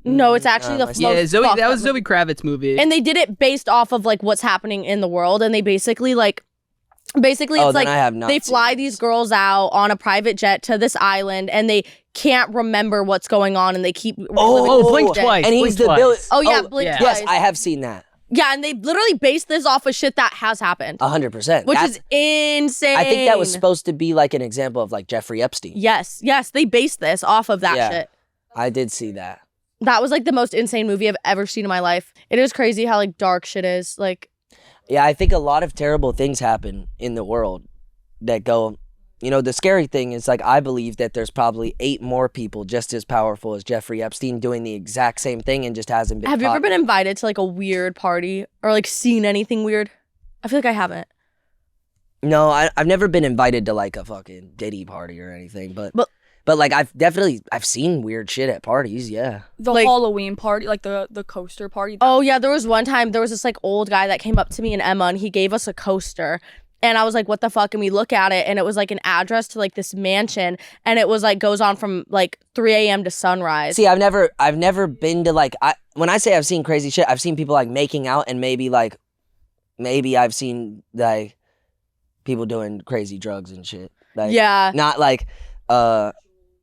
No, it's actually the I most see. Yeah, fucked that up was movie. Zoe Kravitz's movie. And they did it based off of like what's happening in the world, and they basically it's then like I have not they seen fly this. these girls out on a private jet to this island, and they can't remember what's going on, and they keep reliving Blink this shit. Twice. And he's the Bill. Oh yeah, Blink yeah. Twice. Yes, I have seen that. Yeah, and they literally based this off of shit that has happened, 100%. which is insane. I think that was supposed to be like an example of like Jeffrey Epstein. yes, they based this off of that Yeah. shit. I did see that. That was like the most insane movie I've ever seen in my life. It is crazy how like dark shit is. Like, Yeah, I think a lot of terrible things happen in the world that go, the scary thing is like I believe that there's probably 8 more people just as powerful as Jeffrey Epstein doing the exact same thing and just hasn't been have you ever caught. been invited to like a weird party or like seen anything weird? I feel like I haven't. No, I've never been invited to like a fucking Diddy party or anything, but like I've seen weird shit at parties, yeah. the like- Halloween party, like the coaster party. Oh yeah, there was one time there was this like old guy that came up to me and Emma, and he gave us a coaster. And I was like, what the fuck? And we look at it, and it was like an address to like this mansion, and it was like goes on from like 3 a.m. to sunrise. See, I've never been to like when I say I've seen crazy shit, I've seen people like making out and maybe I've seen like people doing crazy drugs and shit. Like Yeah. not like yeah.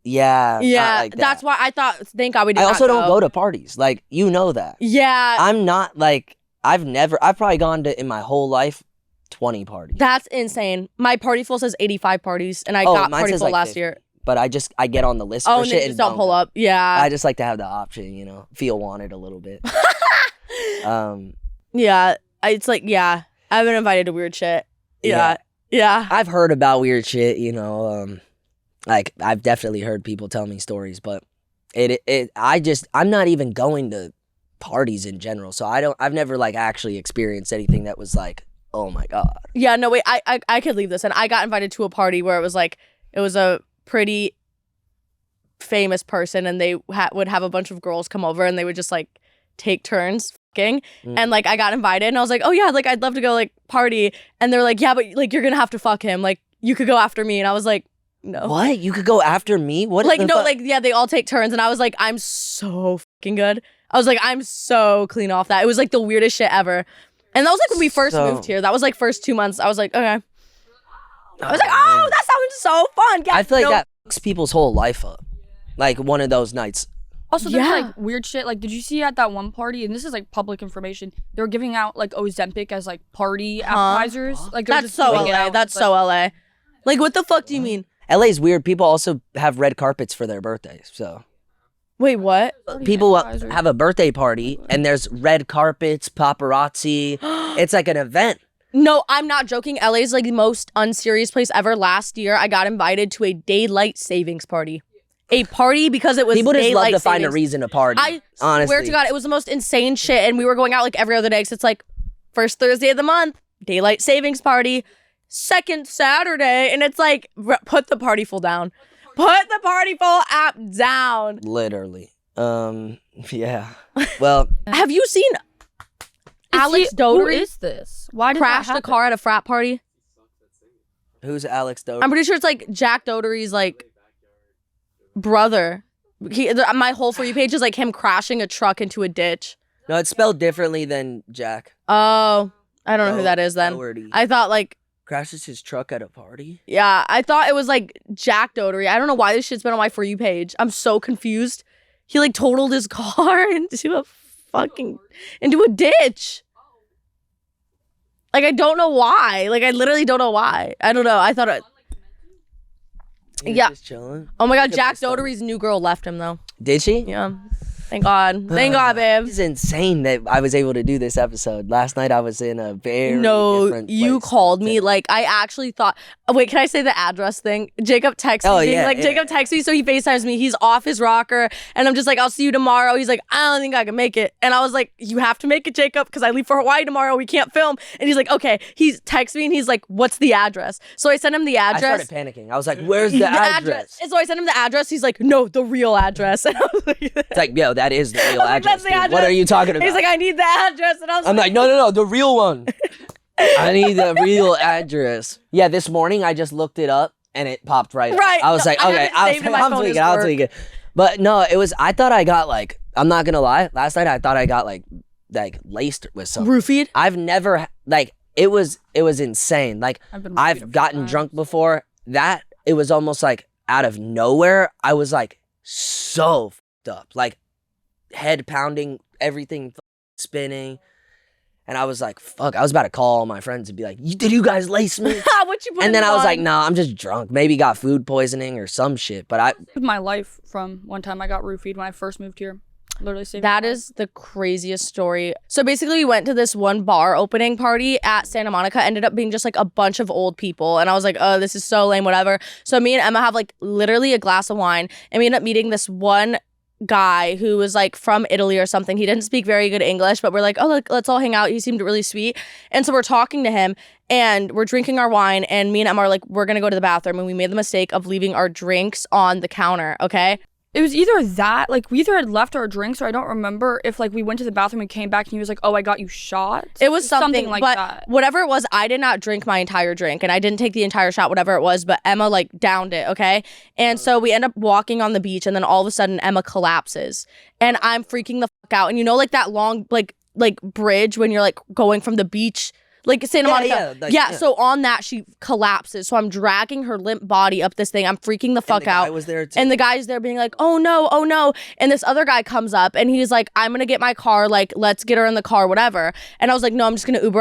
Yeah, not like that. that's why I thought. Thank God we did. I also not don't go to parties. Like that. Yeah, I'm not like I've probably gone to in my whole life 20 parties. that's insane. My party full says 85 parties, and I Oh, got mine party says, full like, last 50. year. But I get on the list Oh, for and shit they just don't pull go. up. Yeah, I just like to have the option, feel wanted a little bit. yeah. It's like I've been invited to weird shit. Yeah. I've heard about weird shit, like I've definitely heard people tell me stories, but I'm not even going to parties in general, so I've never like actually experienced anything that was like, oh my god. Yeah, no wait, I could leave this, and I got invited to a party where it was a pretty famous person, and they would have a bunch of girls come over, and they would just like take turns fucking, and like I got invited, and I was like, oh yeah, like I'd love to go like party, and they're like, yeah, but like you're gonna have to fuck him, like you could go after me, and I was like, no. What? You could go after me? What? Like the no, fuck? like yeah, they all take turns, and I was like, I'm so fucking good. I was like, I'm so clean off that. It was like the weirdest shit ever. And that was like when we first moved here. That was like first 2 months. I was like, okay. I was like, oh, that sounds so fun. Yeah, I feel like no. that fucks people's whole life up. Like one of those nights. Also, there's Yeah. like weird shit. Like, did you see at that one party? And this is like public information. They were giving out like Ozempic as like party appetizers. Like they were That's just so giving it LA. out, That's but- so LA. Like, what the fuck do you mean? LA's weird. People also have red carpets for their birthdays. So Wait, what? people appetizers. have a birthday party and there's red carpets, paparazzi. It's like an event. No, I'm not joking. LA is like the most unserious place ever. Last year, I got invited to a daylight savings party. A party because it was People just love daylight to find a savings. reason to party. I honestly. swear to God, it was the most insane shit. And we were going out like every other day. So it's like first Thursday of the month, daylight savings party, second Saturday. And it's like, put the party full down. Put the party full app down. Literally. Yeah. Well, Have you seen Alex Who Dotery is this? Why did crash that the happen? car at a frat party? who's Alex Doe? I'm pretty sure it's like Jack Dotery's like brother. My whole For You page is like him crashing a truck into a ditch. No, it's spelled differently than Jack. Oh, I don't know who that is then. Doherty. I thought like, Crashes his truck at a party? yeah, I thought it was like Jack Doherty. I don't know why this shit's been on my For You page. I'm so confused. He like totaled his car into a ditch. Like, I don't know why. Like, I literally don't know why. I don't know. I thought it. Yeah. Just chilling. Oh my God, Look at Jack this stuff. Doherty's new girl left him though. Did she? Yeah. Thank God. Thank God, babe. It's insane that I was able to do this episode. Last night I was in a very different you place. called me. Like, I actually thought. Oh, wait, can I say the address thing? Jacob texted me. yeah, Jacob texts me, so he FaceTimes me. He's off his rocker, and I'm just like, I'll see you tomorrow. He's like, I don't think I can make it. And I was like, you have to make it, Jacob, because I leave for Hawaii tomorrow. We can't film. And he's like, okay. He texts me, and he's like, what's the address? So I sent him the address. I started panicking. I was like, where's the address? And so I sent him the address. He's like, no, the real address. And I was like, It's like, yo, that is the real address. that's the dude. address. What are you talking about? He's like, I need the address. And I was I'm like, no, the real one. I need the real address. Yeah, this morning I just looked it up and it popped right up. Right. I was like, I okay, have it saved in my phone as work. tweak it. But no, it was, I thought I got like, I'm not gonna lie, last night I thought I got like laced with something. roofied. I've never, like, it was insane. Like, I've I've gotten drunk before. That, it was almost like out of nowhere. I was like so fucked up. Like, head pounding, everything spinning. And I was like, fuck, I was about to call all my friends and be like, did you guys lace me? What you put And in then I was wine? like, nah, I'm just drunk. Maybe got food poisoning or some shit. But I, Saved my life from one time I got roofied when I first moved here. Literally saved That my is the craziest story. So basically, we went to this one bar opening party at Santa Monica. Ended up being just like a bunch of old people. And I was like, oh, this is so lame, whatever. So me and Emma have like literally a glass of wine. And we end up meeting this one guy who was like from Italy or something. He didn't speak very good English, but we're like, oh, look, let's all hang out. He seemed really sweet. And so we're talking to him and we're drinking our wine. And me and Emma are like, we're going to go to the bathroom. And we made the mistake of leaving our drinks on the counter. Okay. It was either that, like, we either had left our drinks or I don't remember if, like, we went to the bathroom and came back and he was like, oh, I got you shots. It was something like but that. Whatever it was, I did not drink my entire drink and I didn't take the entire shot, whatever it was, but Emma like downed it, okay? And so we end up walking on the beach and then all of a sudden Emma collapses and I'm freaking the fuck out. And you know, like that long, like bridge when you're like going from the beach, like Santa Monica. Yeah, so on that she collapses. So I'm dragging her limp body up this thing. I'm freaking the fuck out. I was there too. And the guy's there being like, oh no. And this other guy comes up and he's like, I'm gonna get my car, like, let's get her in the car, whatever. And I was like, no, I'm just gonna Uber.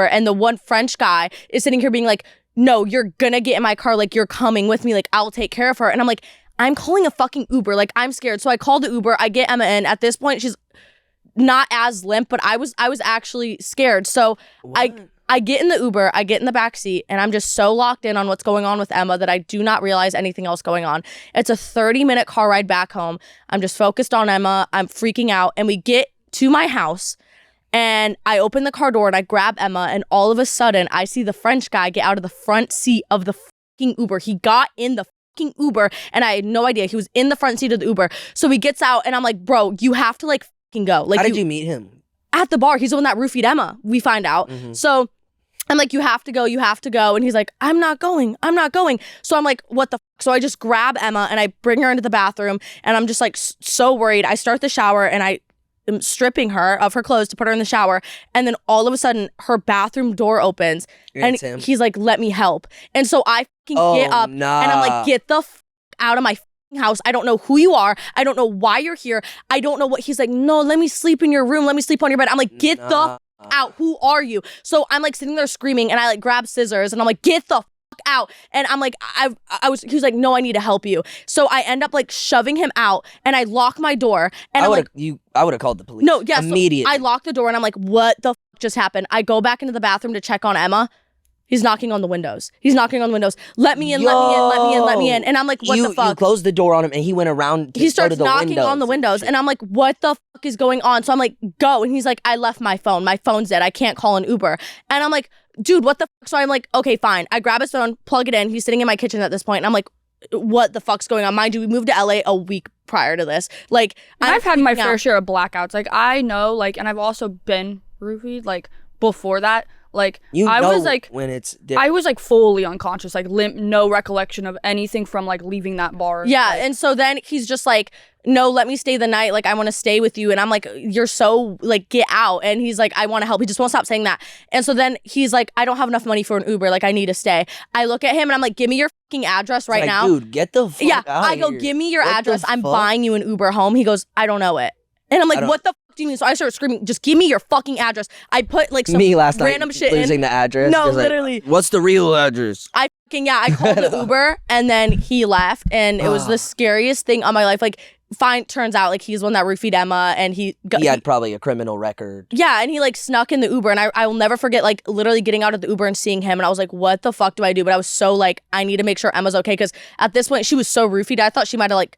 And the one French guy is sitting here being like, no, you're gonna get in my car, like, you're coming with me, like, I'll take care of her. And I'm like, I'm calling a fucking Uber, like, I'm scared. So I call the Uber, I get Emma in. At this point, she's not as limp, but I was actually scared. So I get in the Uber, I get in the back seat, and I'm just so locked in on what's going on with Emma that I do not realize anything else going on. It's a 30-minute car ride back home. I'm just focused on Emma. I'm freaking out. And we get to my house, and I open the car door, and I grab Emma, and all of a sudden, I see the French guy get out of the front seat of the fucking Uber. He got in the fucking Uber, and I had no idea. He was in the front seat of the Uber. So he gets out, and I'm like, bro, you have to, like, fucking go. Like, how did you meet him? At the bar. He's the one that roofied Emma, we find out. So I'm like, you have to go. And he's like, I'm not going. So I'm like, what the f-? So I just grab Emma and I bring her into the bathroom and I'm just like so worried. I start the shower and I am stripping her of her clothes to put her in the shower. And then all of a sudden her bathroom door opens and he's like, let me help. And so I fucking get up and I'm like, get the f out of my house. I don't know who you are. I don't know why you're here. I don't know what. He's like, no, let me sleep in your room. Let me sleep on your bed. I'm like, get the f out. Who are you? So I'm like sitting there screaming and I like grab scissors and I'm like, get the f out. And I'm like, he was like, no, I need to help you. So I end up like shoving him out and I lock my door and I would have called the police. No, yes. Immediately. So I lock the door and I'm like, what the f just happened? I go back into the bathroom to check on Emma. He's knocking on the windows. Let me in. And I'm like, what the fuck? You closed the door on him and he went around to he starts go to the knocking on the windows. And I'm like, what the fuck is going on? So I'm like, go. And he's like, I left my phone. My phone's dead. I can't call an Uber. And I'm like, dude, what the fuck? So I'm like, okay, fine. I grab his phone, plug it in. He's sitting in my kitchen at this point. And I'm like, what the fuck's going on? Mind you, we moved to LA a week prior to this. Like, I've had my fair share of blackouts. Like, I know, like, and I've also been roofied, like, before that. Like You I know was like when it's I was like fully unconscious, like limp, no recollection of anything from like leaving that bar. Yeah, Like, and so then he's just like, no, let me stay the night. Like, I want to stay with you. And I'm like, you're so, like, get out. And he's like, I want to help. He just won't stop saying that. And so then he's like, I don't have enough money for an Uber. Like, I need to stay. I look at him and I'm like, give me your fucking address right like, now. dude, get the fuck Yeah, out I of go, here. give me your What the address. I'm fuck? buying you an Uber home. He goes, I don't know it. And I'm like, don't- what the fuck do you mean? So I start screaming, just give me your fucking address. I put like some Me last random night shit losing in. the address. No, just like, literally. What's the real address? I called the Uber and then he left and it was the scariest thing on my life. Like, turns out like he's the one that roofied Emma and he had probably a criminal record. Yeah, and he like snuck in the Uber and I will never forget like literally getting out of the Uber and seeing him and I was like, what the fuck do I do? But I was so like, I need to make sure Emma's okay because at this point she was so roofied. I thought she might have like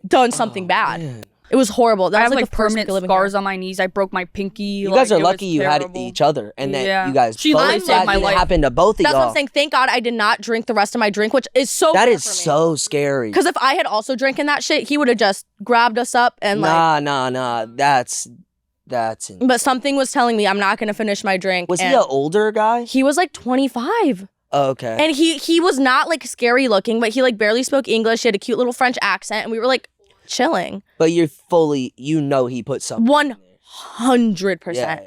done something bad. Man. It was horrible. That I was have like like the first permanent living scars here. on my knees. I broke my pinky. You like, guys are it was lucky you had terrible. each other and that Yeah. you guys She both literally saved that my didn't life. happen to both of That's what y'all. I'm saying. Thank God I did not drink the rest of my drink, which is so That good is for me. so scary. Because if I had also drinking that shit, he would have just grabbed us up and like. Nah. That's But something was telling me I'm not gonna finish my drink. Was he and an older guy? He was like 25. Oh, okay. And he was not like scary looking, but he like barely spoke English. He had a cute little French accent, and we were like chilling. But you're fully, he put something. 100%. Yeah.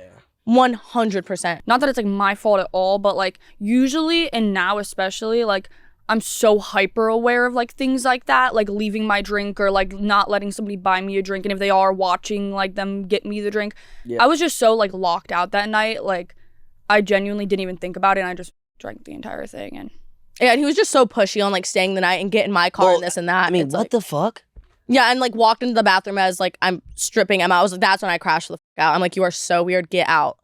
100%. Not that it's like my fault at all, but like usually and now especially, like I'm so hyper aware of like things like that, like leaving my drink or like not letting somebody buy me a drink, and if they are watching, like them get me the drink. Yeah. I was just so like locked out that night, like I genuinely didn't even think about it, and I just drank the entire thing. And Yeah, and he was just so pushy on like staying the night and getting my car Well, and this and that. I mean, It's what like, the fuck? Yeah, and like walked into the bathroom as like I'm stripping Emma. I was like, that's when I crashed the fuck out. I'm like, you are so weird. Get out.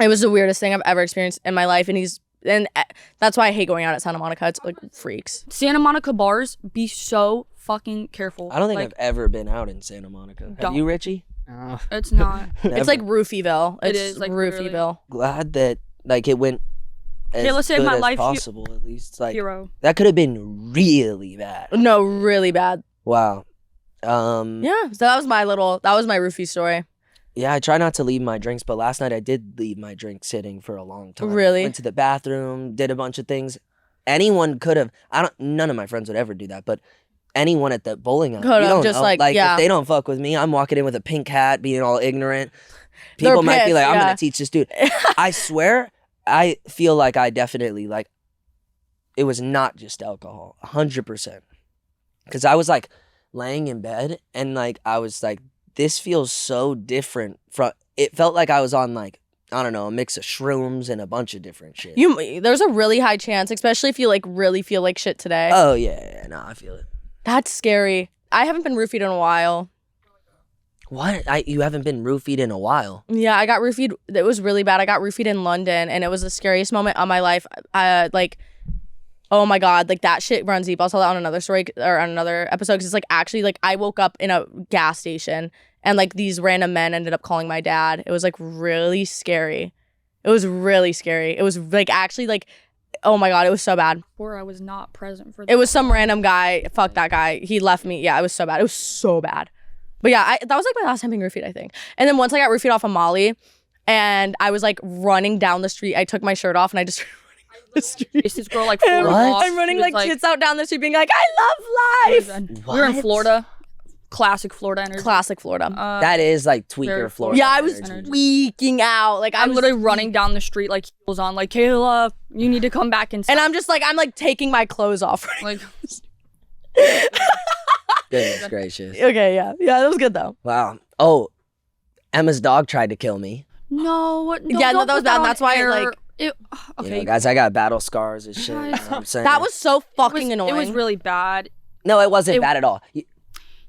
It was the weirdest thing I've ever experienced in my life, and that's why I hate going out at Santa Monica. It's like freaks. Santa Monica bars, be so fucking careful. I don't think like, I've ever been out in Santa Monica. Have Don't. you, Richie? It's not. It's like Roofieville. It It's is, like, Roofieville. Glad that like it went as Kayla saved good my as life, possible at least. Like Hero. that could have been really bad. No, really bad. Wow. Yeah, so that was my roofie story. Yeah, I try not to leave my drinks, but last night I did leave my drink sitting for a long time. Really? Went to the bathroom, did a bunch of things. Anyone could have. None of my friends would ever do that, but anyone at the bowling alley, Could you have, don't just know. like, yeah. if they don't fuck with me, I'm walking in with a pink hat, being all ignorant. They're People might be pissed, like, I'm yeah. gonna teach this dude. I swear, I feel like I definitely like. It was not just alcohol, 100%. Because I was like laying in bed and like I was like, this feels so different from. It felt like I was on like, I don't know, a mix of shrooms and a bunch of different shit. There's a really high chance, especially if you like really feel like shit today. Oh yeah, no, I feel it. That's scary. I haven't been roofied in a while. What? You haven't been roofied in a while. Yeah, I got roofied. It was really bad. I got roofied in London, and it was the scariest moment of my life. Like, oh my God, like that shit runs deep. I'll tell that on another story or on another episode because it's like actually like I woke up in a gas station and like these random men ended up calling my dad. It was like really scary. It was really scary. It was like actually like, oh my God, it was so bad. Or I was not present for that. It was some random guy. Fuck that guy. He left me. Yeah, it was so bad. It was so bad. But yeah, that was like my last time being roofied, I think. And then once I got roofied off of Molly and I was like running down the street, I took my shirt off and I just running down the street. This girl like 4 What? blocks. I'm running She was, like tits out down the street being like, I love life. and we were in What? Florida. Classic Florida energy. Classic Florida. That is like tweaker very Florida. yeah, I was energy. tweaking out. Like I'm was literally running down the street like heels on, like Kayla, you need to come back inside. And I'm like taking my clothes off. like, Goodness gracious. Okay, yeah. Yeah, that was good though. Wow. Oh, Emma's dog tried to kill me. no, Yeah, no, don't that was put bad. on That's why, air. like- It, You okay. know, guys, I got battle scars and shit. You know what I'm saying? That was so it was, fucking annoying. It was really bad. No, it wasn't it- bad at all.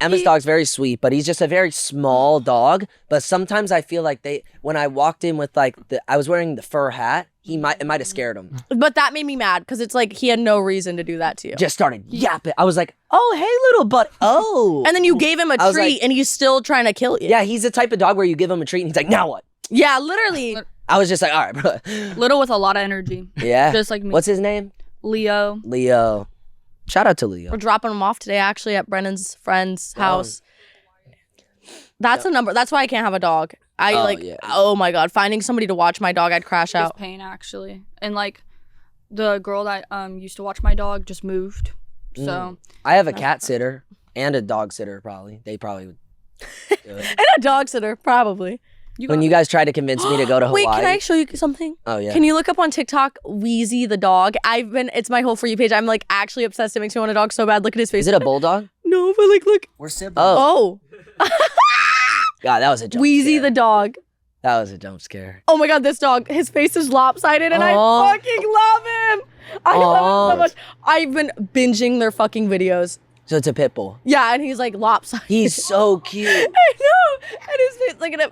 Emma's dog's very sweet, but he's just a very small dog. But sometimes I feel like when I walked in with like I was wearing the fur hat, it might have scared him. But that made me mad because it's like he had no reason to do that to you. Just started yapping. I was like, oh, hey, little butt. Oh. And then you gave him a I was treat like- and he's still trying to kill you. Yeah, he's the type of dog where you give him a treat and he's like, now what? Yeah, literally. I was just like, all right, bro. Little with a lot of energy. Yeah. Just like me. What's his name? Leo. Leo. Shout out to Leo. We're dropping him off today actually at Brennan's friend's house. That's a number. That's why I can't have a dog. Oh my God, finding somebody to watch my dog, I'd crash It's out. pain actually, and like the girl that used to watch my dog just moved, so I have a cat sitter and a dog sitter. Probably they probably would do it. And a dog sitter, probably. When you guys try to convince me to go to Hawaii. Wait, can I show you something? Oh yeah. Can you look up on TikTok Weezy the Dog? It's my whole For You page. I'm like actually obsessed. It makes me want a dog so bad. Look at his face. Is it a bulldog? No, but like look. We're siblings. Oh. God, that was a jump Weezy scare. the Dog. That was a jump scare. Oh my God, this dog, his face is lopsided and I fucking love him. I love him so much. I've been binging their fucking videos. So it's a pit bull. Yeah, and he's like lopsided. He's so cute. I know. And his face, look at him.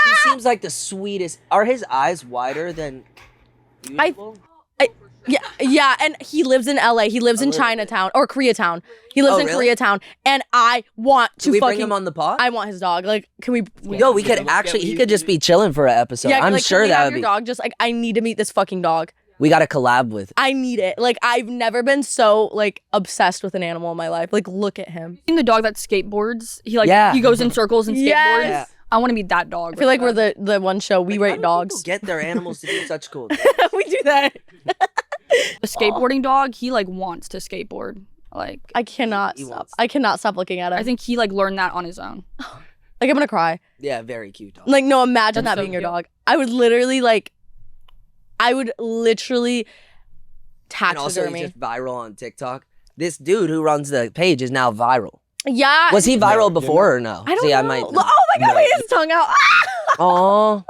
He seems like the sweetest. Are his eyes wider than usual? Yeah, and he lives in LA. He lives in Chinatown or Koreatown. He lives in really? Koreatown, and I want to Can we fucking bring him on the pod? I want his dog. Like, can we? Yo, we could actually. He could just be chilling for an episode. Yeah, I'm like, sure can we that have would your be. dog. Just like I need to meet this fucking dog. We got to collab with. I need it. Like I've never been so like obsessed with an animal in my life. Like look at him. the dog that skateboards, he goes in circles and skateboards. Yes. I want to meet that dog. I feel like we're the one show we rate dogs. Get their animals to do such cool things. We do that. the skateboarding dog. He like wants to skateboard. Like I cannot stop. I cannot stop looking at him. I think he like learned that on his own. Like I'm gonna cry. Yeah, very cute dog. Like no, imagine that so being your cute. dog. I would literally And also, taxidermy. he's just viral on TikTok. This dude who runs the page is now viral. Yeah. Was he viral before or no? I don't See, know. I might. Oh my God, wait, his tongue out. Oh.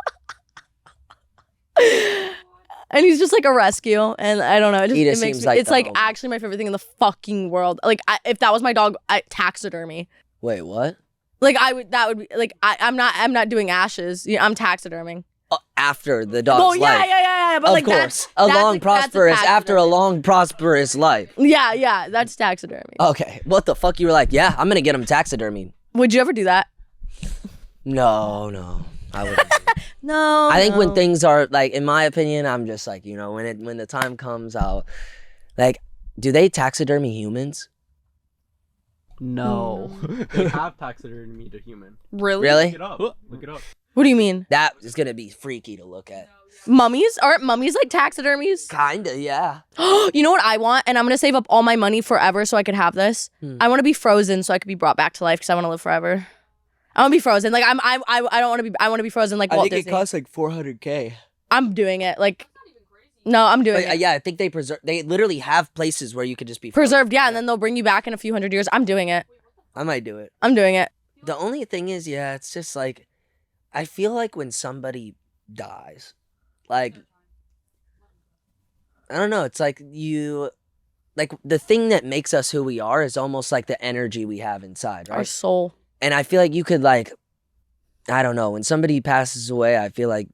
And he's just like a rescue, and I don't know. It He just just it makes seems me. like It's the like homie. actually my favorite thing in the fucking world. Like if that was my dog, taxidermy. Wait, what? Like that would be like I'm not doing ashes. Yeah, I'm taxiderming. After the dog's Oh life. yeah. But Of like course. that's Prosperous. After a taxidermy. long, prosperous life. Yeah, that's taxidermy. Okay. What the fuck? You were like, yeah, I'm gonna get him taxidermied. Would you ever do that? No. I wouldn't. No. I think when things are like, in my opinion, I'm just like, when the time comes out, like, do they taxidermy humans? No. They have taxidermy to human. Really? Really? Look it up. Look it up. What do you mean? That is gonna be freaky to look at. Mummies? Aren't mummies like taxidermies? Kinda, yeah. You know what I want? And I'm gonna save up all my money forever so I could have this. I want to be frozen so I could be brought back to life because I want to live forever. I want to be frozen. Like I don't want to be. I want to be frozen like Walt Disney. like $400K. I'm doing it. Like, no, I'm doing But, it. yeah, I think they literally have places where you could just be frozen. Preserved, yeah, and then they'll bring you back in a few hundred years. I'm doing it. I might do it. I'm doing it. The only thing is, yeah, it's just like, I feel like when somebody dies, like, I don't know, it's like the thing that makes us who we are is almost like the energy we have inside, Our right? soul. And I feel like you could like, I don't know, when somebody passes away, I feel like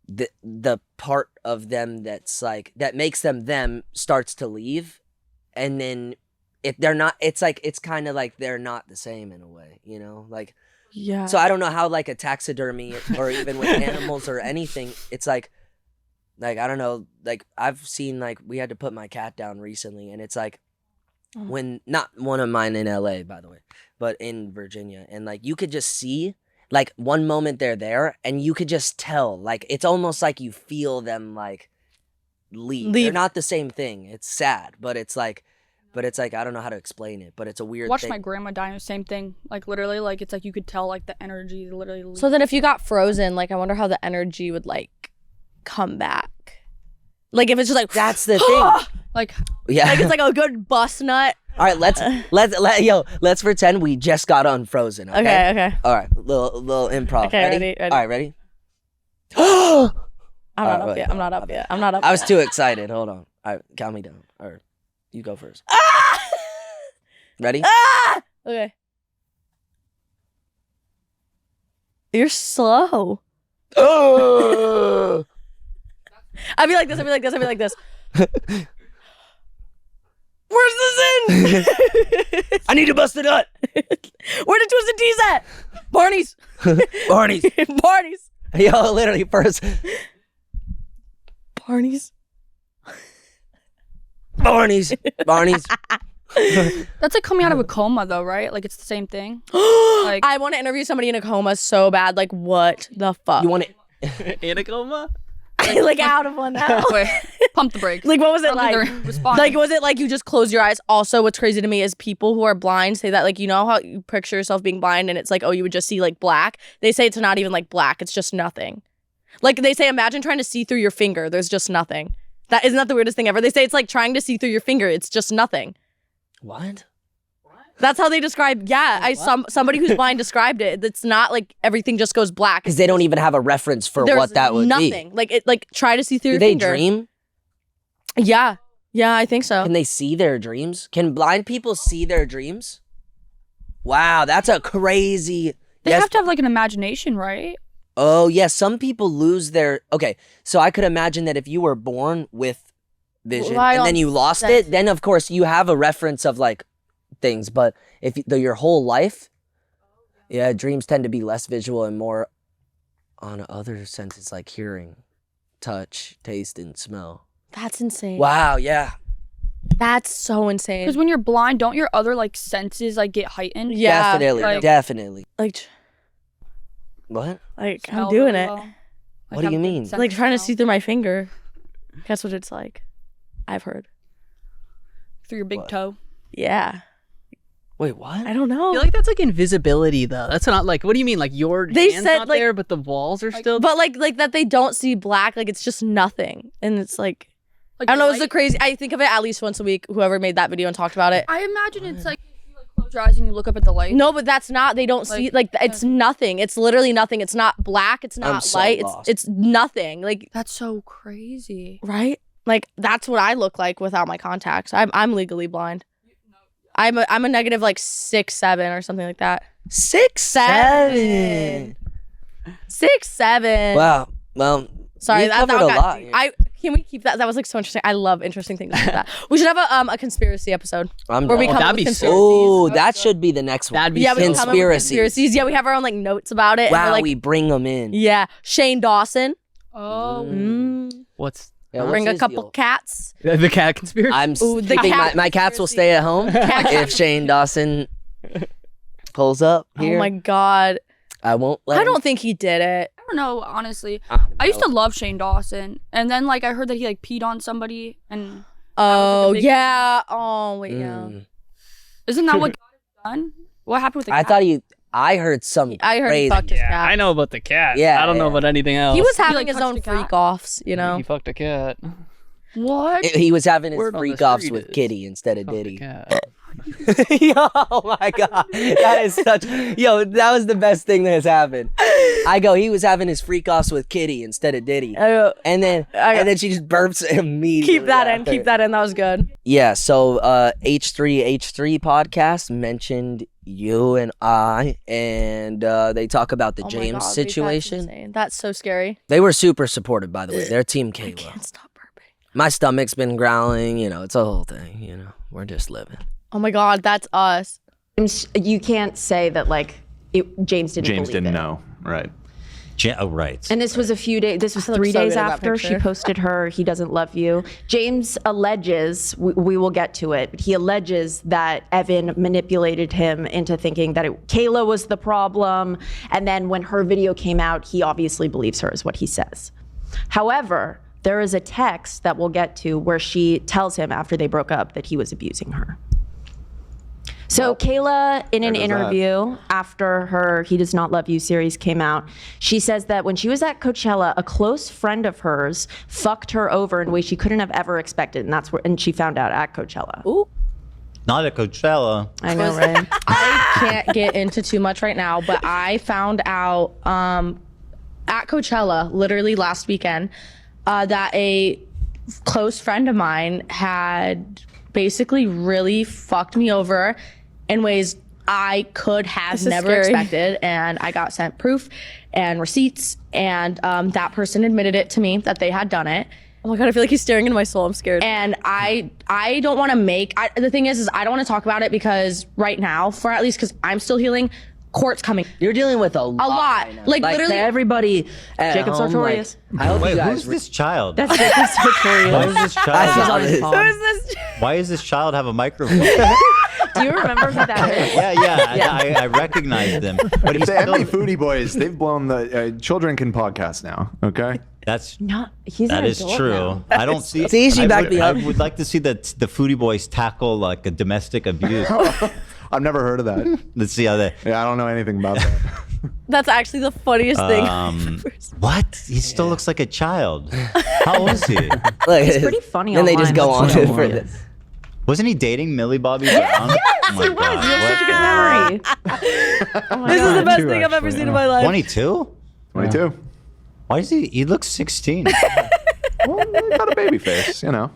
the part of them that's like, that makes them starts to leave. And then they're not, it's like, it's kind of like they're not the same in a way, like, Yeah. so I don't know how like a taxidermy or even with animals or anything, it's like I don't know, like I've seen, like, we had to put my cat down recently, and it's like when, not one of mine in LA, by the way, but in Virginia, and like you could just see, like, one moment they're there and you could just tell, like, it's almost like you feel them like leave. They're not the same thing. It's sad, but it's like I don't know how to explain it, but it's a weird Watch thing. my grandma die. Same thing. Like literally, like it's like you could tell like the energy literally. Leave. So then if you got frozen, like I wonder how the energy would like come back. Like if it's just like That's the thing. like Yeah. like it's like a good bust nut. All right, let's pretend we just got unfrozen. Okay. Okay. All right, little improv. Okay, ready? ready. All right, ready? I'm not Alright, up wait, yet. I'm not up yet. I'm not up I was yet. too excited. Hold on. All right, count me down. Or you go first. Ready? Okay. You're slow. Oh! I'd be like this. Where's the Zen? I need to bust a nut. Where did Twisted Tea's at? Barney's. Barney's. Barney's. Yo, literally first. Barney's. Barney's. That's like coming out of a coma, though, right? Like it's the same thing. Like I want to interview somebody in a coma so bad. Like, what the fuck? You want it? In a coma? like out of one now. wait, pump the brakes. Like, what was it I don't like? think they're responding. Like, was it like you just close your eyes? Also, what's crazy to me is people who are blind say that, like, you know how you picture yourself being blind and it's like, oh, you would just see like black. They say it's not even like black. It's just nothing. Like they say, imagine trying to see through your finger. There's just nothing. Isn't that the weirdest thing ever? They say it's like trying to see through your finger. It's just nothing. What? That's how they describe. Yeah, somebody who's blind described it. It's not like everything just goes black. Because they don't even have a reference for There's what that would nothing. be. Like try to see through Do your they finger. dream? Yeah, I think so. Can they see their dreams? Can blind people see their dreams? Wow, that's a crazy. They have to have like an imagination, right? Oh, yeah. Some people lose their. Okay, so I could imagine that if you were born with vision Rely and then on you lost it, then of course you have a reference of like things. But if your whole life, yeah, dreams tend to be less visual and more on other senses like hearing, touch, taste, and smell. That's insane. Wow, yeah. That's so insane. Because when you're blind, don't your other like senses like get heightened? Yeah, Definitely. like What? I'm Smell doing really it. well. Like, What do have you good mean? sense Like of trying to smell. see through my finger. That's what it's like. I've heard. Through your big What? toe. Yeah. Wait, what? I don't know. I feel like that's like invisibility though. That's not like, what do you mean? Like your They hand's said, not like- there, but the walls are still. But like that they don't see black. Like it's just nothing. And it's like, Like I don't know. the It's the light- crazy. I think of it at least once a week. Whoever made that video and talked about it. I imagine it's like you like close your eyes and you look up at the light. No, but that's not. They don't see. Like it's nothing. It's literally nothing. It's not black. It's not so light. lost. It's nothing. Like That's so crazy. right. Like that's what I look like without my contacts. I'm legally blind. I'm a negative like 6'7" or something like that. 6'7". 6'7". Wow. Well, Sorry, you that covered a got lot. deep. Can we keep that? That was like so interesting. I love interesting things like that. We should have a conspiracy episode I'm where we down. come that'd up with be sick. conspiracies. Oh, that should be the next one. That'd be Yeah, we sick. come up with Conspiracies. conspiracies. Yeah, we have our own like notes about it. and Wow, we're, like, we bring them in. yeah, Shane Dawson. Oh. What's Yeah, what's Bring a his couple deal? cats. the cat conspiracy? I'm Ooh, the thinking cat my cats will conspiracy. stay at home if Shane Dawson pulls up here. Oh my god. I won't let I him. don't think he did it. I don't know, honestly. I I used to love Shane Dawson. And then like I heard that he like peed on somebody and Oh big- yeah. Oh wait, yeah. Mm. isn't that what got it done? What happened with the I cat? thought I heard some I heard crazy. he fucked his Yeah, cat. I know about the cat. Yeah, I don't know yeah. about anything else. He was He, having like, his touched own the cat? freak offs, you know. He fucked a cat. What? He was having his Word on the freak offs street with is Kitty instead of Fucked a Diddy. cat. Yo, oh my god, that is such. Yo, that was the best thing that has happened. I go, he was having his freak offs with Kitty instead of Diddy, and then she just burps immediately. Keep that in. after. Keep that in. That was good. Yeah. So H3H3 podcast mentioned you and I, and they talk about the Oh my James God, dude, situation. That's insane. That's so scary. They were super supportive, by the way. They're Team I Kayla. can't stop burping. My stomach's been growling. You know, it's a whole thing. You know, we're just living. Oh my God, that's us. You can't say that like James didn't James believe didn't it. know, right? Oh, right. And this was a few days. This was I look 3 so days good in that after she picture. posted her "He Doesn't Love You." James alleges, we will get to it, but he alleges that Evan manipulated him into thinking that Kayla was the problem. And then when her video came out, he obviously believes her, is what he says. However, there is a text that we'll get to where she tells him after they broke up that he was abusing her. So Kayla, in an there goes that. interview after her "He Does Not Love You" series came out, she says that when she was at Coachella, a close friend of hers fucked her over in ways she couldn't have ever expected, and she found out at Coachella. Ooh. Not at Coachella. I know, right? I can't get into too much right now, but I found out at Coachella, literally last weekend, that a close friend of mine had basically really fucked me over in ways I could have never expected. And I got sent proof and receipts, and that person admitted it to me that they had done it. Oh my God, I feel like he's staring into my soul. I'm scared. And I don't want to the thing is I don't want to talk about it because right now, for at least because I'm still healing, court's coming. You're dealing with a lot. lot. Like, literally everybody at Jacob home, Sartorius. I hope Wait, you guys who's this child? That's Jacob Sartorius. Why is this I child? saw this. Who is this? Why does this child have a microphone? Do you remember who that is? Yeah. I recognize them. But he's The Emily still, Foodie Boys, they've blown the children can podcast now. Okay. that's He's that an is adult true. now. I don't see. See, she I backed would, me up. I would like to see the Foodie Boys tackle like a domestic abuse. I've never heard of that. Let's see how they. Yeah, I don't know anything about that. That's actually the funniest thing. What? He still looks like a child. How old is he? It's pretty funny And they just go on online. for this. Wasn't he dating Millie Bobby Brown? Oh my You God. have such a What? good memory. Oh my This is the God. best 22 thing I've ever actually, seen yeah. in my life. 22? 22. Why is he? He looks 16. Well, they got a baby face, you know.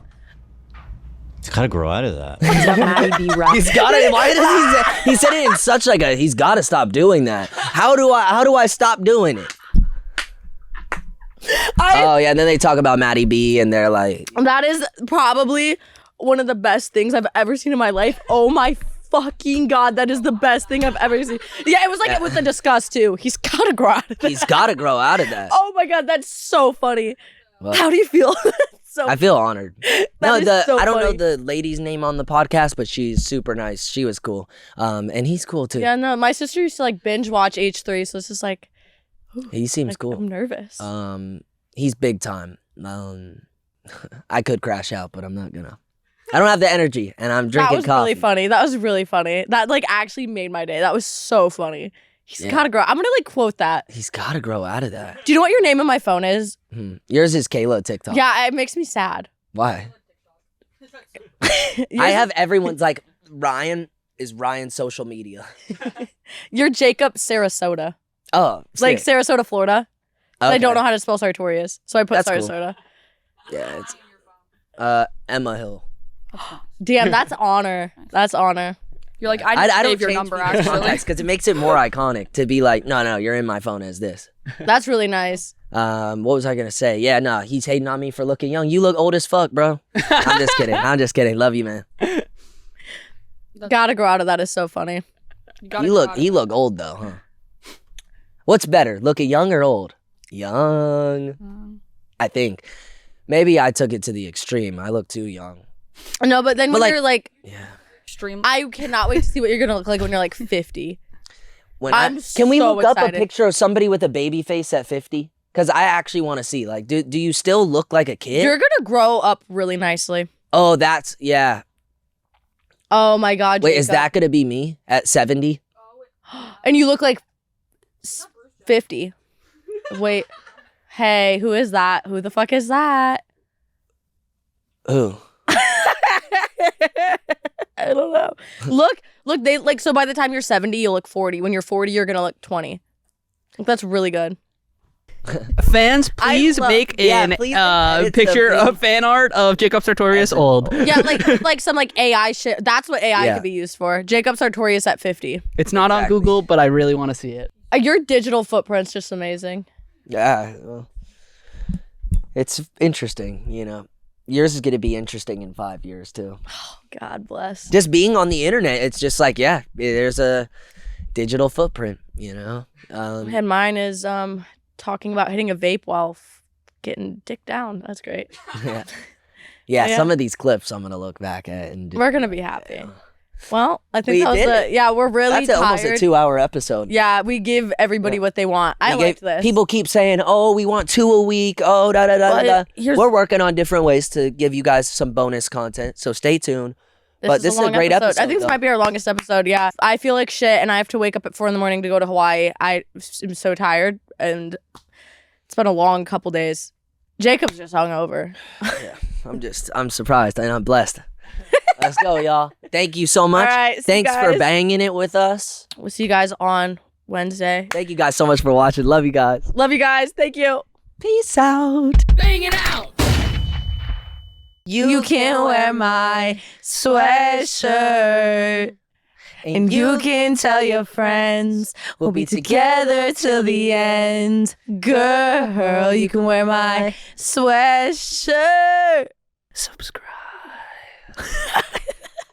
He's got to grow out of that. He's got Maddie B. Rock. He's got to. Why does he said it in such like a? He's got to stop doing that. How do I stop doing it? Oh yeah, and then they talk about Maddie B, and they're like, That is probably one of the best things I've ever seen in my life. Oh my fucking God, that is the best thing I've ever seen. Yeah, it was like with the disgust too. He's gotta grow out of that. he's got to grow out of that. Oh my God, that's so funny. Well, How do you feel? So I feel honored. No, is so I don't know funny. the lady's name on the podcast, but she's super nice. She was cool, and he's cool too. yeah, no, my sister used to like binge watch H3, so it's just like, He seems like, cool. I'm nervous. He's big time. I could crash out, but I'm not gonna. I don't have the energy, and I'm That drinking was coffee. really funny. That was really funny. That like actually made my day. That was so funny. He's Yeah. gotta grow. I'm gonna like quote that. He's got to grow out of that. Do you know what your name on my phone is? Yours is Kayla TikTok. Yeah, it makes me sad. Why? I Yours- have everyone's like Ryan is Ryan's social media. You're Jacob Sarasota. Oh, Like sick. Sarasota, Florida. But I Okay. don't know how to spell Sartorius, so I put That's cool. Sarasota. Yeah, it's Emma Hill. Damn, that's honor. That's honor. You're like, I didn't I don't save your change number people's actually. contacts because it makes it more iconic to be like, no, you're in my phone as this. That's really nice. What was I gonna say? Yeah, no, he's hating on me for looking young. You look old as fuck, bro. I'm just kidding. I'm just kidding. Love you, man. Gotta grow out of that is so funny. You look old though, huh? What's better, looking young or old? Young. I think. Maybe I took it to the extreme. I look too young. No, but then But, when like- you're like, Yeah. Extreme. I cannot wait to see what you're gonna look like when you're like 50. I'm Can we so look up a excited. picture of somebody with a baby face at 50? Because I actually want to see. Like, do you still look like a kid? You're gonna grow up really nicely. Oh, that's yeah. Oh my God. Wait, is Jacob. that gonna be me at 70? And you look like 50. Wait. Hey, who is that? Who the fuck is that? Who? I don't know. Look, they like so by the time you're 70, you'll look 40. When you're 40, you're gonna look 20. That's really good. Fans, please love- make Yeah, an please edit the picture thing. of fan art of Jacob Sartorius old. Yeah, like some like AI shit. That's what AI Yeah. could be used for. Jacob Sartorius at 50. It's not on Exactly. Google, but I really want to see it. Your digital footprint's just amazing. Yeah. Well, it's interesting, you know. Yours is gonna be interesting in 5 years too. God bless. Just being on the internet, it's just like, yeah, there's a digital footprint, you know. And mine is talking about hitting a vape while getting dick down. That's great. Yeah. Yeah. Some of these clips I'm gonna look back at and We're gonna be happy. Well, I think We that was did it. we're really that's tired. almost a 2-hour episode. Yeah, we give everybody what they want. I We liked gave- this. People keep saying, "Oh, we want 2 a week." Oh, da da da Well, da. here's- We're working on different ways to give you guys some bonus content, so stay tuned. But this is a long great episode, I think this though. might be our longest episode. Yeah, I feel like shit, and I have to wake up at 4 a.m. to go to Hawaii. I am so tired, and it's been a long couple days. Jacob's just hungover. I'm surprised and I'm blessed. Let's go, y'all. Thank you so much. All right, see you Thanks for guys. banging it with us. We'll see you guys on Wednesday. Thank you guys so much for watching. Love you guys. Love you guys. Thank you. Peace out. Bangin' Out. You can wear my sweatshirt. And you can tell your friends we'll be together till the end. Girl, you can wear my sweatshirt. subscribe.